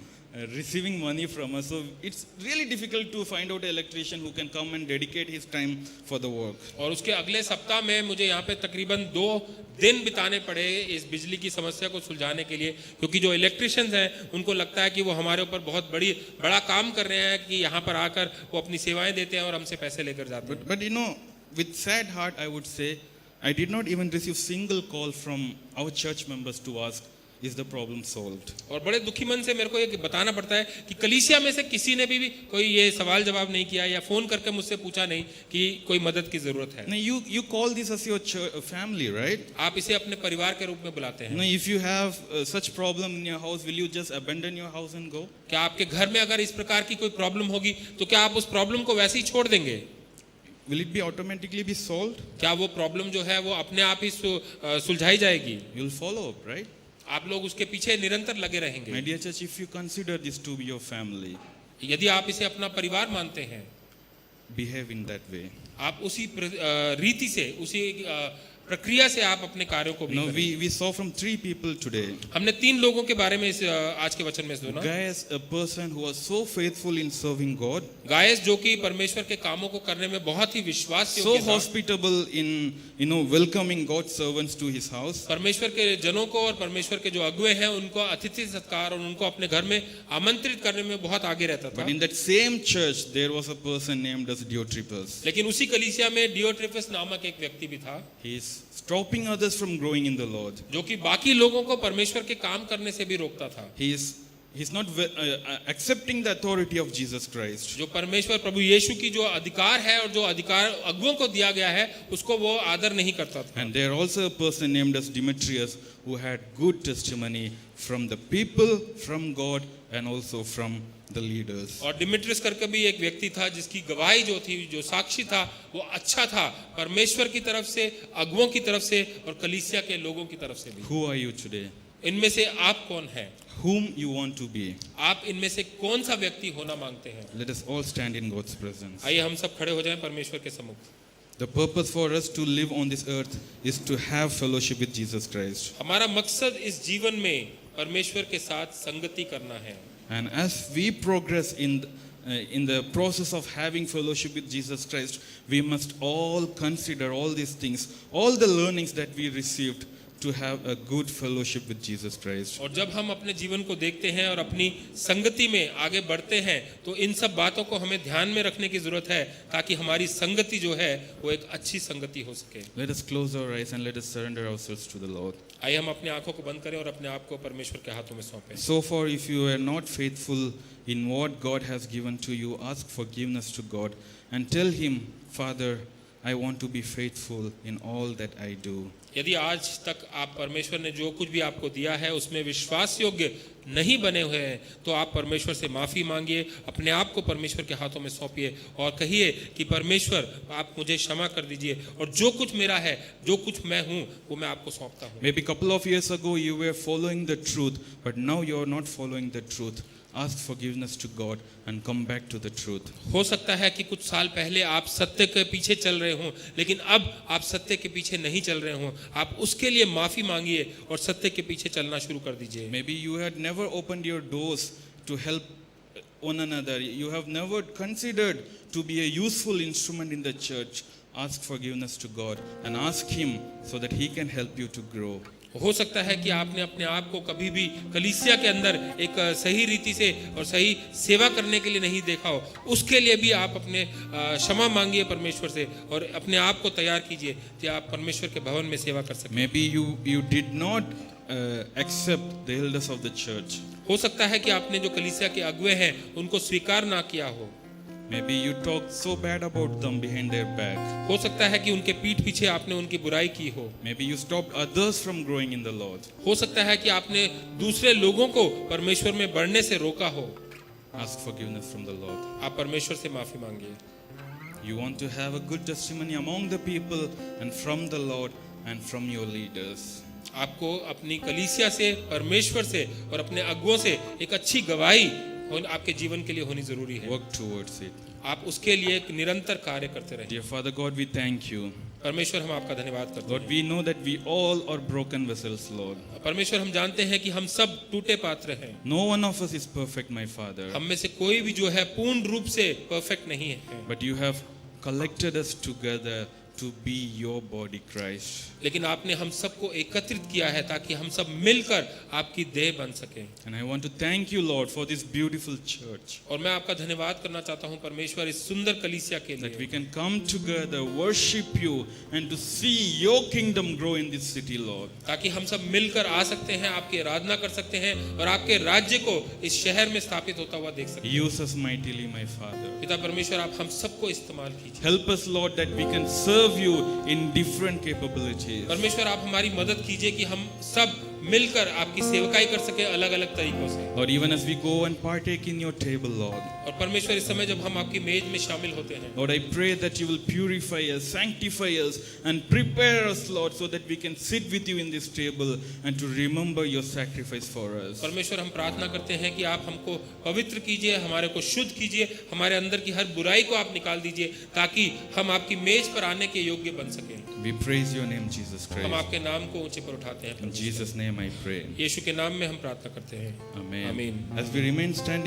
receiving money from us. So it's really difficult to find out an electrician who can come and dedicate his time for the work. और उसके अगले सप्ताह में मुझे यहाँ पे तकरीबन 2 दिन बिताने पड़े इस बिजली की समस्या को सुलझाने के लिए, क्योंकि जो इलेक्ट्रिशियंस हैं उनको लगता है कि वो हमारे ऊपर बहुत बड़ा काम कर रहे हैं कि यहाँ पर आकर वो अपनी सेवाएं देते हैं और हमसे पैसे लेकर जाते हैं। But with sad heart, I would say, I did not even receive single call from our church members to ask, is the problem solved? और बड़े दुखी मन से मेरे को ये बताना पड़ता है कि कलीसिया में से किसी ने भी कोई ये सवाल जवाब नहीं किया या फोन करके मुझसे पूछा नहीं कि कोई मदद की जरूरत है। Now you call this as your family, right? आप इसे अपने परिवार के रूप में बुलाते हैं। Now if you have such problem in your house, will you just abandon your house and go? क्या आपके घर में अगर इस प्रकार की कोई प्रॉब्लम होगी तो क्या आप उस प्रॉब्लम को वैसे ही छोड़ देंगे? Will it be automatically be solved? क्या वो प्रॉब्लम जो है वो अपने आप ही सुलझाई जाएगी? You'll follow up, right? आप लोग उसके पीछे निरंतर लगे रहेंगे। My dear church, if you consider this to be your family, यदि आप इसे अपना परिवार मानते हैं, behave in that way. आप उसी रीति से, उसी प्रक्रिया से आप अपने कार्यों को भी Now करें। we saw from 3 people today. हमने 3 लोगों के बारे में इस आज के वचन में सुना। Gaius, a person who was so faithful in serving God, guys जो कि परमेश्वर के कामों को करने में बहुत ही विश्वास so योग्य था, hospitable in welcoming God's servants to his house. परमेश्वर के जनों को और परमेश्वर के जो अगुए हैं उनको अतिथि सत्कार और उनको अपने घर में आमंत्रित करने में बहुत आगे रहता था। But in that same church, there was a person named as Diotrephes. लेकिन उसी कलीसिया में डियोट्रेफस नामक एक व्यक्ति भी था, He is stopping others from growing in the Lord. जो कि बाकी लोगों को परमेश्वर के काम करने से भी रोकता था। He's not accepting the authority of Jesus Christ. जो परमेश्वर प्रभु यीशु की जो अधिकार है और जो अधिकार अगुओं को दिया गया है उसको वो आदर नहीं करता था। And there also a person named as Demetrius who had good testimony from the people, from God, and also from the leaders. और डिमिट्रियस करके भी एक व्यक्ति था जिसकी गवाही जो थी, जो साक्षी था, वो अच्छा था परमेश्वर की तरफ से, अगुओं की तरफ से और कलीसिया के लोगों की तरफ से भी। Who are you today? इनमें से आप कौन हैं? Whom you want to be? आप इनमें से कौन सा व्यक्ति होना मांगते हैं? Let us all stand in God's presence. आइए हम सब खड़े हो जाएं परमेश्वर के सम्मुख। The purpose for us to live on this earth is to have fellowship with Jesus Christ. हमारा मकसद इस जीवन में परमेश्वर के साथ संगति करना है। And as we progress in the process of having fellowship with Jesus Christ, we must all consider all these things, all the learnings that we received to have a good fellowship with Jesus Christ. और जब हम अपने जीवन को देखते हैं और अपनी संगति में आगे बढ़ते हैं तो इन सब बातों को हमें ध्यान में रखने की जरूरत है ताकि हमारी संगति जो है वो एक अच्छी संगति हो सके। Let us close our eyes and let us surrender ourselves to the Lord. आइए हम अपनी आंखों को बंद करें और अपने आप को परमेश्वर के हाथों में सौंपें। So far, if you are not faithful in what God has given to you, ask forgiveness to God and tell Him, Father, I want to be faithful in all that I do. यदि आज तक आप परमेश्वर ने जो कुछ भी आपको दिया है उसमें विश्वास योग्य नहीं बने हुए हैं तो आप परमेश्वर से माफ़ी मांगिए, अपने आप को परमेश्वर के हाथों में सौंपिए और कहिए कि परमेश्वर आप मुझे क्षमा कर दीजिए और जो कुछ मेरा है, जो कुछ मैं हूँ वो मैं आपको सौंपता हूँ। Maybe a couple of years ago you were following the truth, but now you are not following the truth. Ask forgiveness to God and come back to the truth. हो सकता है कि कुछ साल पहले आप सत्य के पीछे चल रहे हों लेकिन अब आप सत्य के पीछे नहीं चल रहे हों, आप उसके लिए माफ़ी मांगिए और सत्य के पीछे चलना शुरू कर दीजिए। Maybe you had never opened your doors to help one another. You have never considered to be a useful instrument in the church. Ask forgiveness to God and ask Him so that He can help you to grow. हो सकता है कि आपने अपने आप को कभी भी कलीसिया के अंदर एक सही रीति से और सही सेवा करने के लिए नहीं देखा हो, उसके लिए भी आप अपने क्षमा मांगिए परमेश्वर से और अपने आप को तैयार कीजिए कि आप परमेश्वर के भवन में सेवा कर सकें। Maybe you did not accept the elders of the church. हो सकता है कि आपने जो कलीसिया के अगुए हैं उनको स्वीकार ना किया हो। Maybe you talked so bad about them behind their back. हो सकता है कि उनके पीठ पीछे आपने उनकी बुराई की हो। Maybe you stopped others from growing in the Lord. हो सकता है कि आपने दूसरे लोगों को परमेश्वर में बढ़ने से रोका हो। Ask forgiveness from the Lord. आप परमेश्वर से माफी मांगिए। You want to have a good testimony among the people and from the Lord and from your leaders. आपको अपनी कलीसिया से, परमेश्वर से और अपने अगुओं से एक अच्छी गवाही आपके जीवन के लिए होनी जरूरी है। Work towards it. आप उसके लिए एक निरंतर कार्य करते रहिए। Dear Father God, we thank you. परमेश्वर हम आपका धन्यवाद करते Lord, हैं। we know that we all are broken vessels, Lord. परमेश्वर हम जानते हैं कि हम सब टूटे पात्र हैं। No one of us is perfect, my Father. हम में से कोई भी जो है पूर्ण रूप से परफेक्ट नहीं है। But you have collected us together to be your body, Christ. लेकिन आपने हम सबको एकत्रित किया है ताकि हम सब मिलकर आपकी देह बन सकें। And I want to thank you, Lord, for this beautiful church. और मैं आपका धन्यवाद करना चाहता हूं परमेश्वर इस सुंदर कलीसिया के That we लिए, can come together, worship you, and to see your kingdom grow in this city, Lord. ताकि हम सब मिलकर आ सकते हैं, आपकी आराधना कर सकते हैं और आपके राज्य को इस शहर में स्थापित होता हुआ देख सकते हैं। Use us mightily, my Father. पिता परमेश्वर आप हम सबको इस्तेमाल कीजिए। Help us, Lord, that we can serve you in different capabilities. परमेश्वर आप हमारी मदद कीजिए कि हम सब मिलकर आपकी सेवकाई कर सके अलग अलग तरीकों से। Lord, even as we go and partake in your table, Lord, और परमेश्वर इस समय जब हम आपकी मेज में शामिल होते हैं, Lord, I pray that you will purify us, sanctify us, and prepare us, Lord, so that we can sit with you in this table and to remember your sacrifice for us. परमेश्वर हम प्रार्थना करते हैं कि आप हमको पवित्र कीजिए, हमारे को शुद्ध कीजिए, हमारे अंदर की हर बुराई को आप निकाल दीजिए, ताकि हम आपकी मेज पर आने के योग्य बन सकें। We praise your name, Jesus हम Christ. आपके नाम को ऊंचे पर उठाते हैं। In Jesus' name I pray. यीशु के नाम में हम प्रार्थना करते हैं। Amen. आमीन। As we remain standing